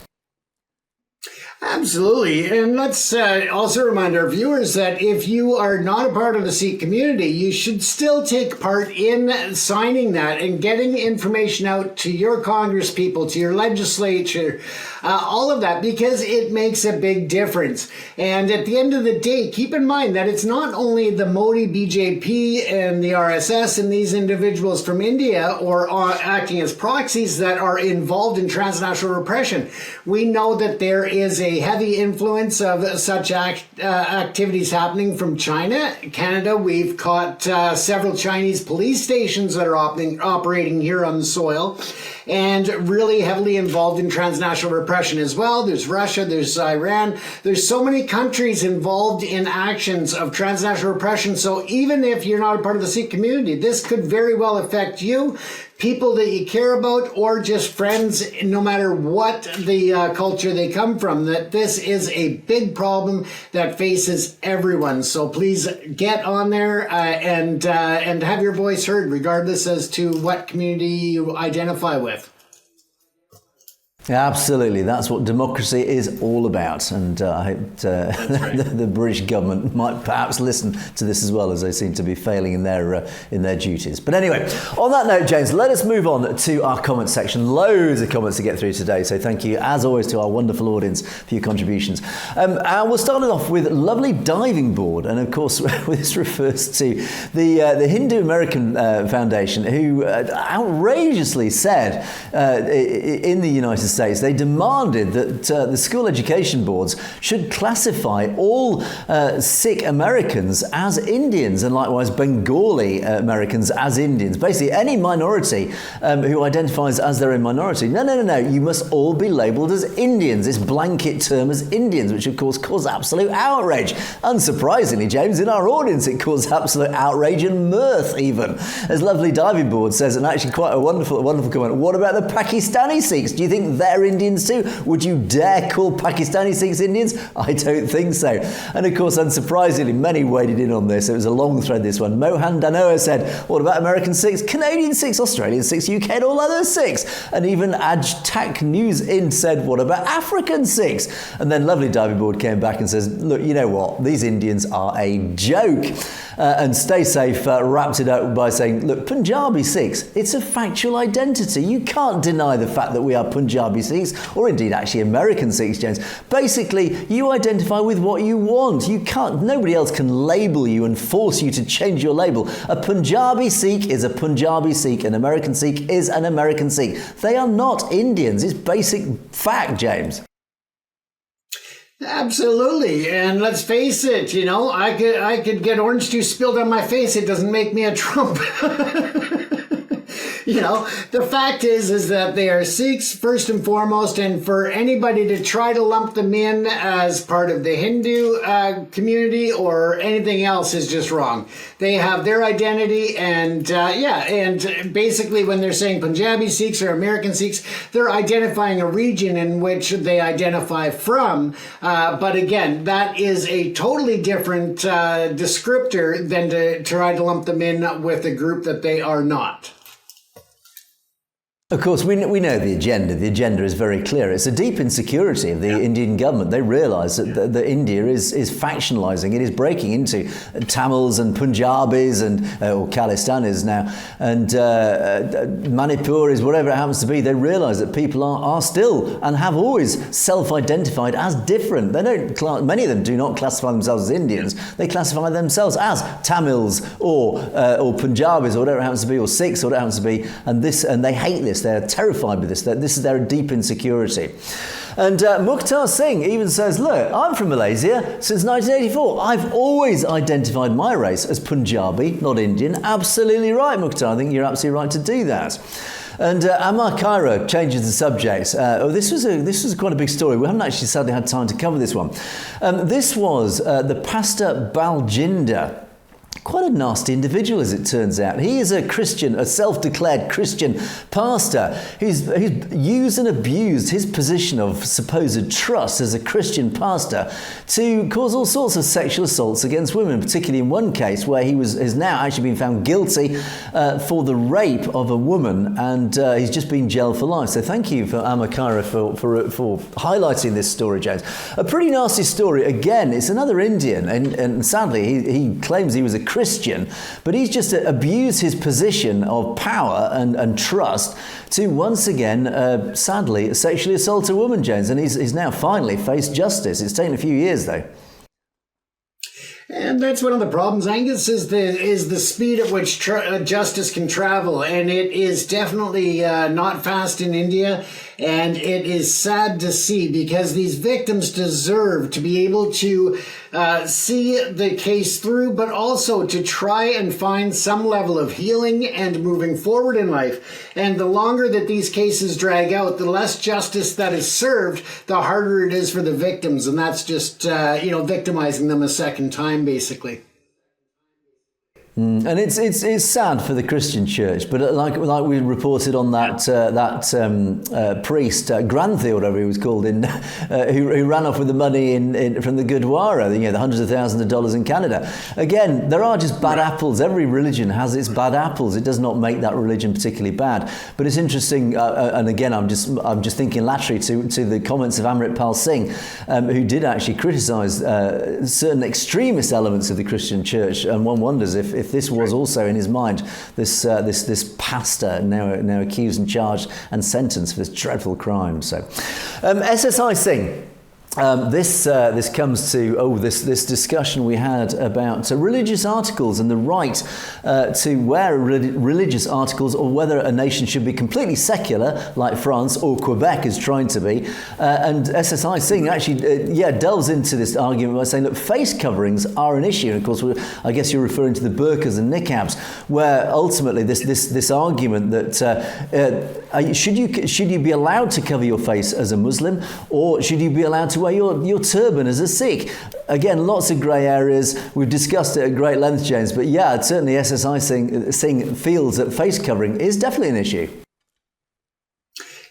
Absolutely. And let's also remind our viewers that if you are not a part of the Sikh community, you should still take part in signing that and getting information out to your Congress people, to your legislature, all of that, because it makes a big difference. And at the end of the day, keep in mind that it's not only the Modi, BJP, and the RSS and these individuals from India or acting as proxies that are involved in transnational repression. We know that there is a heavy influence of such activities happening from China. Canada, we've caught several Chinese police stations that are operating here on the soil, and really heavily involved in transnational repression as well. There's Russia, there's Iran. There's so many countries involved in actions of transnational repression. So even if you're not a part of the Sikh community, this could very well affect you, people that you care about, or just friends, no matter what the culture they come from, that this is a big problem that faces everyone. So please get on there and have your voice heard, regardless as to what community you identify with. Absolutely, that's what democracy is all about, and I hope the British government might perhaps listen to this as well, as they seem to be failing in their duties. But anyway, on that note, James, let us move on to our comment section. Loads of comments to get through today, so thank you as always to our wonderful audience for your contributions. And we'll start it off with lovely diving board, and of course this refers to the Hindu American Foundation, who outrageously said in the United States, they demanded that the school education boards should classify all Sikh Americans as Indians, and likewise Bengali Americans as Indians. Basically, any minority who identifies as their own minority. No, you must all be labelled as Indians. This blanket term as Indians, which of course caused absolute outrage. Unsurprisingly, James, in our audience, it caused absolute outrage and mirth even. As Lovely Diving Board says, and actually quite a wonderful comment, what about the Pakistani Sikhs? Do you think they're Indians too? Would you dare call Pakistani Sikhs Indians? I don't think so. And of course, unsurprisingly, many waded in on this. It was a long thread, this one. Mohan Danoa said, what about American Sikhs, Canadian Sikhs, Australian Sikhs, UK and all other Sikhs? And even Ajtak News In said, what about African Sikhs? And then Lovely Diving Board came back and says, look, you know what? These Indians are a joke. And Stay Safe wrapped it up by saying, look, Punjabi Sikhs, it's a factual identity. You can't deny the fact that we are Punjabi Sikhs, or indeed actually American Sikhs, James. Basically, you identify with what you want. You can't, nobody else can label you and force you to change your label. A Punjabi Sikh is a Punjabi Sikh. An American Sikh is an American Sikh. They are not Indians. It's basic fact, James. Absolutely, and let's face it, you know, I could get orange juice spilled on my face. It doesn't make me a Trump. You know, the fact is that they are Sikhs first and foremost, and for anybody to try to lump them in as part of the Hindu community or anything else is just wrong. They have their identity, and and basically when they're saying Punjabi Sikhs or American Sikhs, they're identifying a region in which they identify from. But again, that is a totally different descriptor than to try to lump them in with a group that they are not. Of course, we know the agenda. The agenda is very clear. It's a deep insecurity of the Indian government. They realise that India is factionalising. It is breaking into Tamils and Punjabis and or Khalistanis now, and Manipuris, whatever it happens to be. They realise that people are still and have always self-identified as different. They don't. Many of them do not classify themselves as Indians. They classify themselves as Tamils or Punjabis or whatever it happens to be, or Sikhs or whatever it happens to be. And they hate this. They're terrified with this. This is their deep insecurity. And Mukhtar Singh even says, look, I'm from Malaysia since 1984. I've always identified my race as Punjabi, not Indian. Absolutely right, Mukhtar. I think you're absolutely right to do that. And Amar Kaira changes the subject. This was quite a big story. We haven't actually sadly had time to cover this one. This was the Pastor Baljinder. Quite a nasty individual, as it turns out. He is a Christian, a self-declared Christian pastor who's used and abused his position of supposed trust as a Christian pastor to cause all sorts of sexual assaults against women, particularly in one case where he has now actually been found guilty for the rape of a woman, and he's just been jailed for life. So thank you for Amakara for highlighting this story, James. A pretty nasty story. Again, it's another Indian, and sadly he claims he was a Christian, but he's just abused his position of power and trust to once again, sadly, sexually assault a woman, James, and he's now finally faced justice. It's taken a few years, though. And that's one of the problems, Angus, is the speed at which justice can travel. And it is definitely not fast in India. And it is sad to see, because these victims deserve to be able to see the case through, but also to try and find some level of healing and moving forward in life. And the longer that these cases drag out, the less justice that is served, the harder it is for the victims. And that's just, victimizing them a second time, basically. And it's sad for the Christian church, but like we reported on that priest Grantham, whatever he was called, who ran off with the money from the Gurdwara, the hundreds of thousands of dollars in Canada. Again, there are just bad apples. Every religion has its bad apples. It does not make that religion particularly bad. But it's interesting, and again, I'm just thinking laterally to the comments of Amritpal Singh, who did actually criticise certain extremist elements of the Christian church, and one wonders if this was also in his mind, this pastor now accused and charged and sentenced for this dreadful crime. So, SSI Singh. This comes to this discussion we had about religious articles and the right to wear religious articles, or whether a nation should be completely secular like France or Quebec is trying to be. And SSI Singh actually delves into this argument by saying that face coverings are an issue. And of course, I guess you're referring to the burqas and niqabs, where ultimately this argument that should you be allowed to cover your face as a Muslim, or should you be allowed to wear your turban as a Sikh? Again, lots of grey areas. We've discussed it at great length, James. But yeah, certainly SSI Singh feels that face covering is definitely an issue.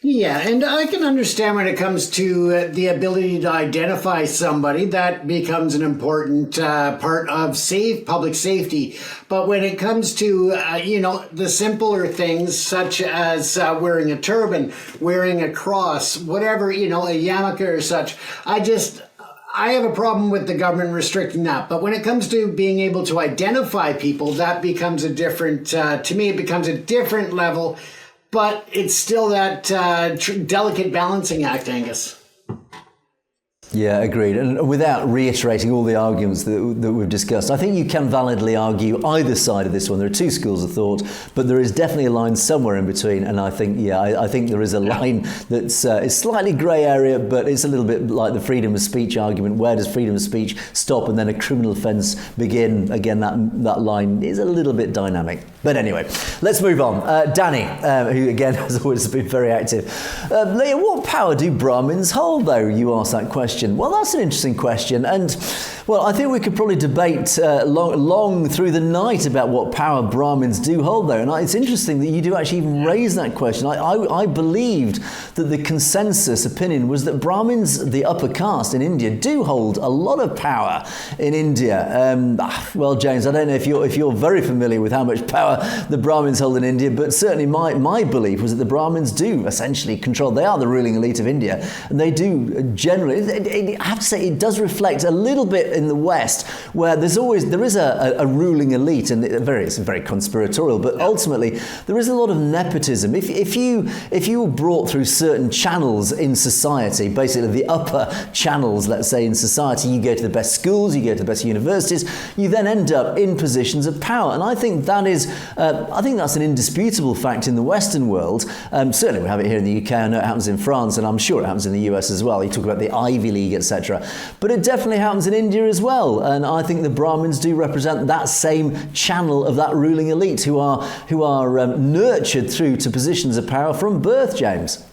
Yeah, and I can understand when it comes to the ability to identify somebody, that becomes an important part of public safety. But when it comes to, the simpler things, such as wearing a turban, wearing a cross, whatever, a yarmulke or such, I have a problem with the government restricting that. But when it comes to being able to identify people, that becomes a different, to me, it becomes a different level. But it's still that delicate balancing act, Angus. Yeah, agreed. And without reiterating all the arguments that we've discussed, I think you can validly argue either side of this one. There are two schools of thought, but there is definitely a line somewhere in between. And I think, I think there is a line that's it's slightly grey area, but it's a little bit like the freedom of speech argument. Where does freedom of speech stop and then a criminal offence begin? Again, that line is a little bit dynamic. But anyway, let's move on. Danny, who again has always been very active. Leah, what power do Brahmins hold, though? You asked that question. Well, that's an interesting question. And, well, I think we could probably debate long through the night about what power Brahmins do hold, though. And it's interesting that you do actually even raise that question. I believed that the consensus opinion was that Brahmins, the upper caste in India, do hold a lot of power in India. Well, James, I don't know if you're very familiar with how much power the Brahmins hold in India, but certainly my belief was that the Brahmins do essentially control. They are the ruling elite of India, and they do generally. I have to say, it does reflect a little bit in the West, where there is a ruling elite, and it's very conspiratorial. But ultimately, there is a lot of nepotism. If you were brought through certain channels in society, basically the upper channels, let's say in society, you go to the best schools, you go to the best universities, you then end up in positions of power. And I think that's an indisputable fact in the Western world. Certainly, we have it here in the UK. I know it happens in France, and I'm sure it happens in the US as well. You talk about the Ivy League, etc. But it definitely happens in India as well. And I think the Brahmins do represent that same channel of that ruling elite who are nurtured through to positions of power from birth, James.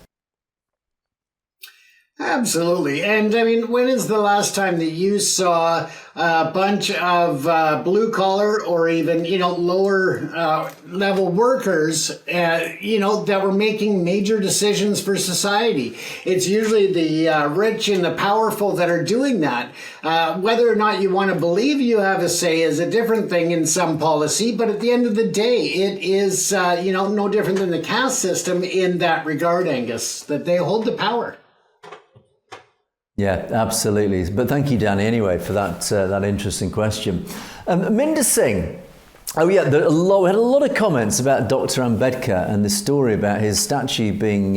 Absolutely. And I mean, when is the last time that you saw a bunch of blue collar or even, lower level workers, that were making major decisions for society? It's usually the rich and the powerful that are doing that. Whether or not you want to believe you have a say is a different thing in some policy. But at the end of the day, it is, no different than the caste system in that regard, Angus, that they hold the power. Yeah, absolutely. But thank you, Danny, anyway, for that interesting question. Minder Singh Oh yeah, we had a lot of comments about Dr. Ambedkar and the story about his statue being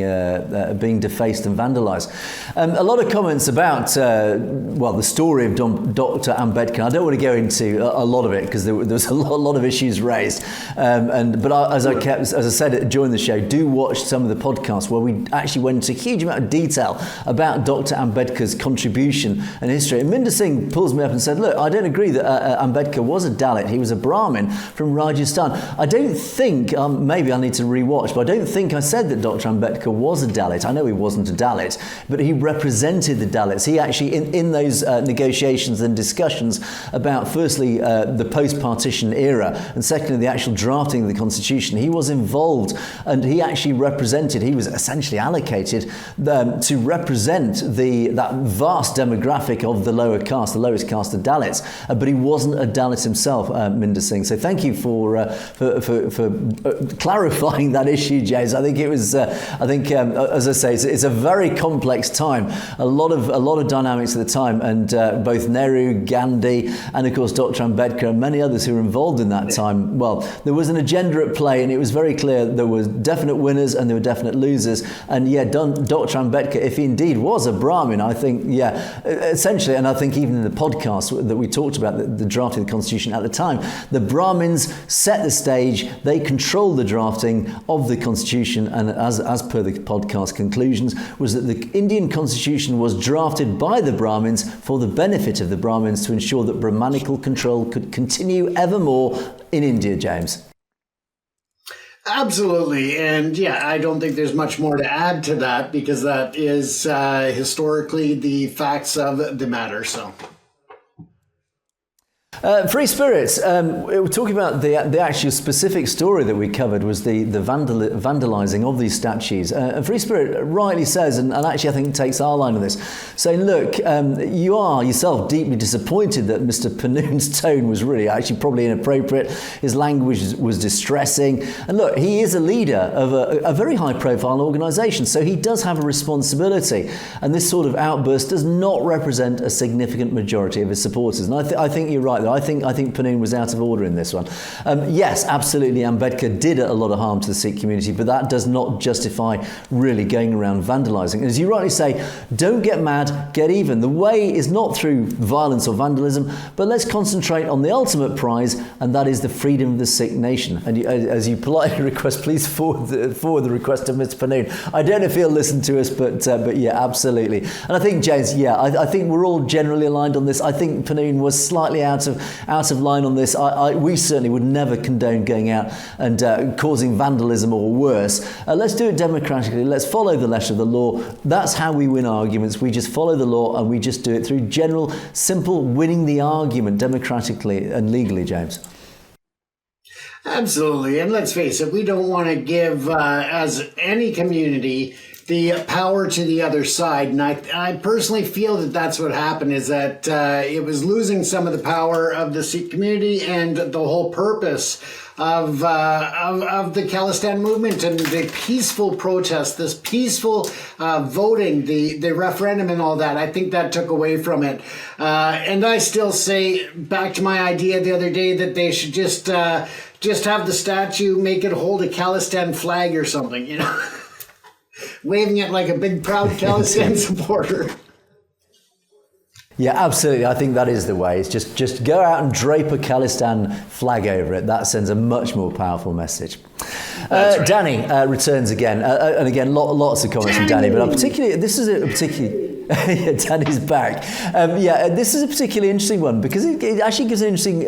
defaced and vandalised. A lot of comments about the story of Dr. Ambedkar. I don't want to go into a lot of it because there was a lot of issues raised. As I said during the show, do watch some of the podcasts where we actually went into a huge amount of detail about Dr. Ambedkar's contribution and history. And Minder Singh pulls me up and said, "Look, I don't agree that Ambedkar was a Dalit. He was a Brahmin from Rajasthan." I don't think, maybe I need to rewatch, but I don't think I said that Dr. Ambedkar was a Dalit. I know he wasn't a Dalit, but he represented the Dalits. He actually, in those negotiations and discussions about, firstly, the post-partition era, and secondly, the actual drafting of the Constitution, he was involved, and he actually represented, he was essentially allocated to represent that vast demographic of the lower caste, the lowest caste of Dalits, but he wasn't a Dalit himself, Minder Singh. So thank you for clarifying that issue, James. I think it was. As I say, it's a very complex time. A lot of dynamics at the time, and both Nehru, Gandhi, and of course Dr. Ambedkar and many others who were involved in that time. Well, there was an agenda at play, and it was very clear there were definite winners and there were definite losers. And yeah, Dr. Ambedkar, if he indeed was a Brahmin, I think, essentially, and I think even in the podcast that we talked about the drafting of the Constitution at the time, the Brahmins set the stage, they controlled the drafting of the Constitution, and as per the podcast conclusions, was that the Indian Constitution was drafted by the Brahmins for the benefit of the Brahmins to ensure that Brahmanical control could continue evermore in India, James. Absolutely. And yeah, I don't think there's much more to add to that because that is historically the facts of the matter. So. Free Spirits, we're talking about the actual specific story that we covered was the vandalising of these statues. And Free Spirit rightly says, and actually I think takes our line on this, saying, look, you are yourself deeply disappointed that Mr. Panoon's tone was really actually probably inappropriate. His language was distressing. And look, he is a leader of a very high-profile organisation, so he does have a responsibility. And this sort of outburst does not represent a significant majority of his supporters. And I think you're right. I think Panoon was out of order in this one. Yes, absolutely, Ambedkar did a lot of harm to the Sikh community, but that does not justify really going around vandalising. And as you rightly say, don't get mad, get even. The way is not through violence or vandalism, but let's concentrate on the ultimate prize, and that is the freedom of the Sikh nation. And as you politely request, please forward the request to Mr. Panoon. I don't know if he'll listen to us, but yeah, absolutely. And I think, James, I think we're all generally aligned on this. I think Panoon was slightly out of line on this. We certainly would never condone going out and causing vandalism or worse. Let's do it democratically. Let's follow the letter of the law. That's how we win arguments. We just follow the law and we just do it through general, simple winning the argument democratically and legally, James. Absolutely. And let's face it, we don't want to give, as any community, the power to the other side. And I personally feel that that's what happened, is that it was losing some of the power of the Sikh community and the whole purpose of the Khalistan movement and the peaceful protest, this peaceful voting, the referendum and all that. I think that took away from it. And I still say, back to my idea the other day, that they should just have the statue, make it hold a Khalistan flag or something, you know? Waving it like a big, proud Khalistan supporter. Yeah, absolutely. I think that is the way. It's just go out and drape a Khalistan flag over it. That sends a much more powerful message. Right. Danny returns again. And again, lots of comments from Danny. But this is a particularly... yeah, Danny's back. This is a particularly interesting one because it actually gives an interesting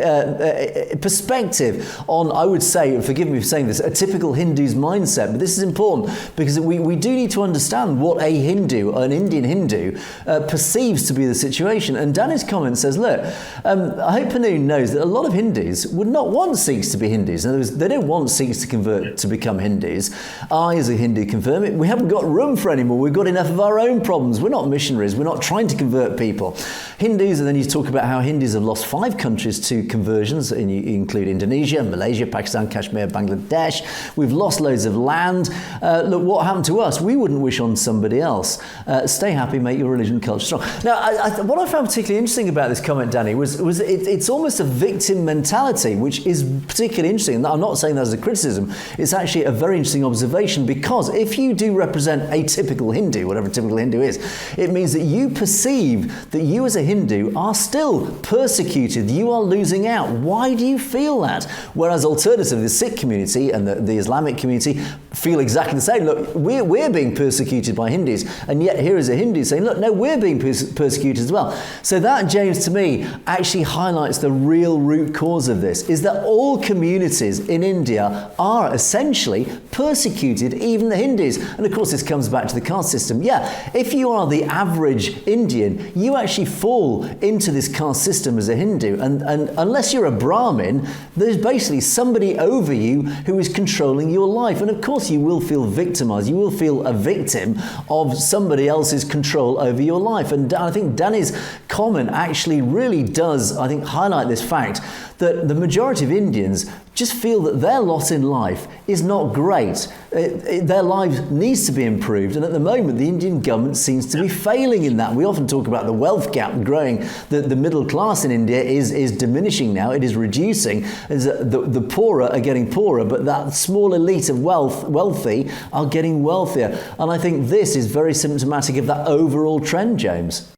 perspective on, I would say, forgive me for saying this, a typical Hindu's mindset. But this is important because we do need to understand what a Hindu, an Indian Hindu, perceives to be the situation. And Danny's comment says, look, I hope Panoon knows that a lot of Hindus would not want Sikhs to be Hindus. In other words, they don't want Sikhs to convert to become Hindus. I, as a Hindu, confirm it. We haven't got room for any more. We've got enough of our own problems. We're not missionaries. missionaries. We're not trying to convert people. Hindus, and then you talk about how Hindus have lost 5 countries to conversions, and you include Indonesia, Malaysia, Pakistan, Kashmir, Bangladesh. We've lost loads of land. Look, what happened to us? We wouldn't wish on somebody else. Stay happy, make your religion culture strong. Now, what I found particularly interesting about this comment, Danny, was it's almost a victim mentality, which is particularly interesting. And I'm not saying that as a criticism. It's actually a very interesting observation, because if you do represent a typical Hindu, whatever a typical Hindu is, it means that you perceive that you as a Hindu are still persecuted. You are losing out. Why do you feel that? Whereas alternatively, the Sikh community and the Islamic community feel exactly the same. Look, we're being persecuted by Hindus, and yet here is a Hindu saying, look, no, we're being persecuted as well. So that, James, to me, actually highlights the real root cause of this, is that all communities in India are essentially persecuted, even the Hindus. And of course, this comes back to the caste system. Yeah, if you are the average Indian, you actually fall into this caste system as a Hindu. And unless you're a Brahmin, there's basically somebody over you who is controlling your life. And of course, you will feel victimized. You will feel a victim of somebody else's control over your life. And I think Danny's comment actually really does, I think, highlight this fact that the majority of Indians just feel that their lot in life is not great. Their lives needs to be improved, and at the moment the Indian government seems to be failing in that. We often talk about the wealth gap growing. The middle class in India is diminishing now. It is reducing. The poorer are getting poorer, but that small elite of wealthy are getting wealthier. And I think this is very symptomatic of that overall trend, James.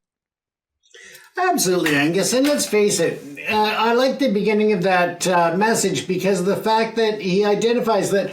Absolutely, Angus. And let's face it, I like the beginning of that message because of the fact that he identifies that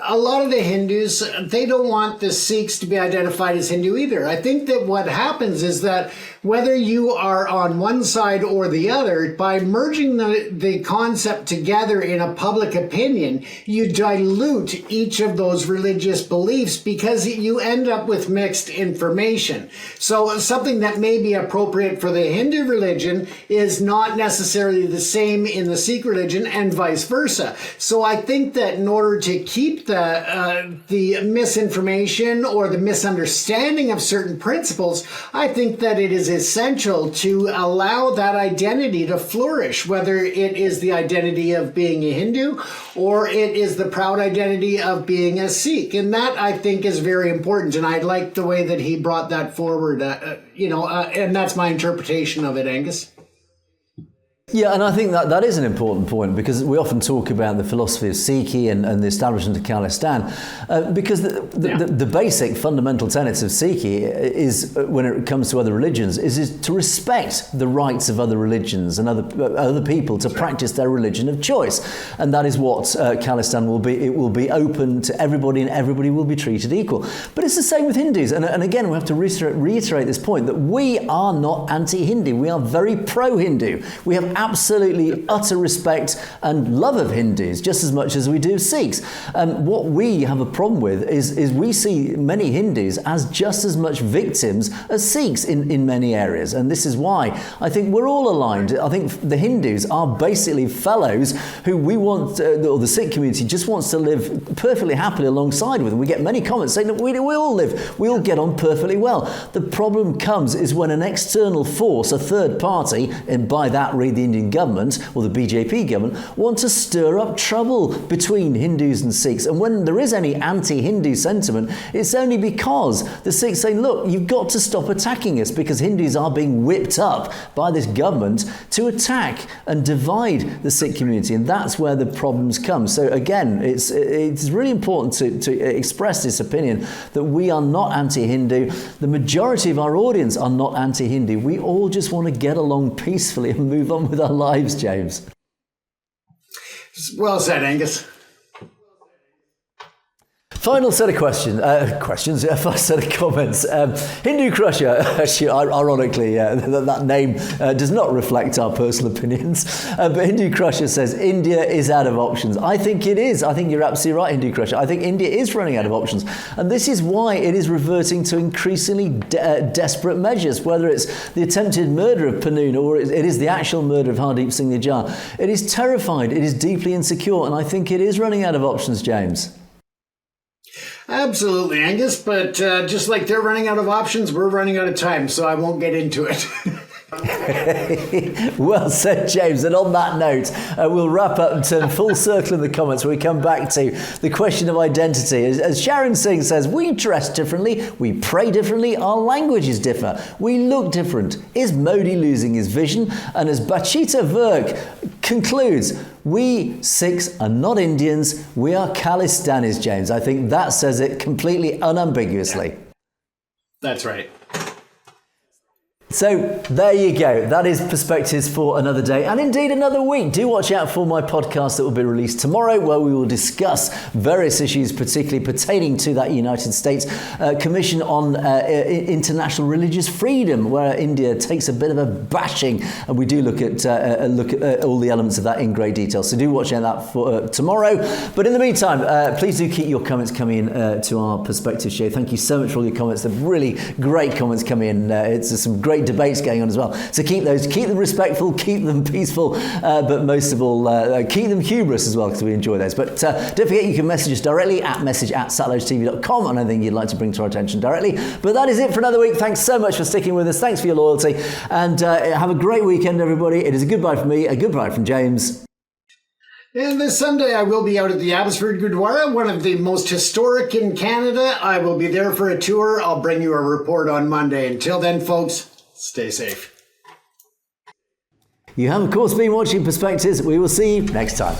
a lot of the Hindus, they don't want the Sikhs to be identified as Hindu either. I think that what happens is that whether you are on one side or the other, by merging the concept together in a public opinion, you dilute each of those religious beliefs because you end up with mixed information. So something that may be appropriate for the Hindu religion is not necessarily the same in the Sikh religion, and vice versa. So I think that in order to keep the misinformation or the misunderstanding of certain principles, I think that it is essential to allow that identity to flourish, whether it is the identity of being a Hindu or it is the proud identity of being a Sikh. And that, I think, is very important. And I like the way that he brought that forward, and that's my interpretation of it, Angus. Yeah, and I think that is an important point, because we often talk about the philosophy of Sikhi and the establishment of khalistan, because the basic fundamental tenets of Sikhi is, when it comes to other religions, is to respect the rights of other religions and other people to practice their religion of choice. And that is what khalistan will be. It will be open to everybody, and everybody will be treated equal. But it's the same with Hindus. And again, we have to reiterate this point, that we are not anti-Hindu. We are very pro-Hindu. We have absolutely utter respect and love of Hindus just as much as we do Sikhs. What we have a problem with is we see many Hindus as just as much victims as Sikhs in many areas. And this is why I think we're all aligned. I think the Hindus are basically fellows who we want, or the Sikh community just wants to live perfectly happily alongside with. And we get many comments saying that we all get on perfectly well. The problem comes is when an external force, a third party, and by that read the Indian government or the BJP government, want to stir up trouble between Hindus and Sikhs. And when there is any anti-Hindu sentiment, it's only because the Sikhs say, look, you've got to stop attacking us, because Hindus are being whipped up by this government to attack and divide the Sikh community. And that's where the problems come. So again, it's really important to express this opinion that we are not anti-Hindu. The majority of our audience are not anti-Hindu. We all just want to get along peacefully and move on with our lives, James. Well said, Angus. Final set of first set of comments. Hindu Crusher, actually, ironically, that name does not reflect our personal opinions. But Hindu Crusher says, India is out of options. I think it is. I think you're absolutely right, Hindu Crusher. I think India is running out of options. And this is why it is reverting to increasingly desperate measures, whether it's the attempted murder of Panoon or it is the actual murder of Hardeep Singh Nijjar. It is terrified. It is deeply insecure. And I think it is running out of options, James. Absolutely, Angus, but just like they're running out of options, we're running out of time, so I won't get into it. Well said, James. And on that note, we'll wrap up and turn full circle in the comments where we come back to the question of identity. As Sharon Singh says, we dress differently, we pray differently, our languages differ, we look different. Is Modi losing his vision? And as Bachita Virk concludes, we Sikhs are not Indians, we are Khalistanis, James. I think that says it completely unambiguously. Yeah. That's right. So there you go. That is Perspectives for another day and indeed another week. Do watch out for my podcast that will be released tomorrow, where we will discuss various issues, particularly pertaining to that United States Commission on International Religious Freedom, where India takes a bit of a bashing, and we do look at all the elements of that in great detail. So do watch out that for tomorrow. But in the meantime, please do keep your comments coming in to our Perspective show. Thank you so much for all your comments. They're really great comments coming in. It's some great debates going on as well. So keep them respectful, keep them peaceful, but most of all, keep them humorous as well, because we enjoy those. But don't forget, you can message us directly at message@satellogetv.com on anything you'd like to bring to our attention directly. But that is it for another week. Thanks so much for sticking with us. Thanks for your loyalty, and have a great weekend, everybody. It is a goodbye from me, a goodbye from James. And this Sunday, I will be out at the Abbotsford Gurdwara, one of the most historic in Canada. I will be there for a tour. I'll bring you a report on Monday. Until then, folks, stay safe. You have, of course, been watching Perspectives. We will see you next time.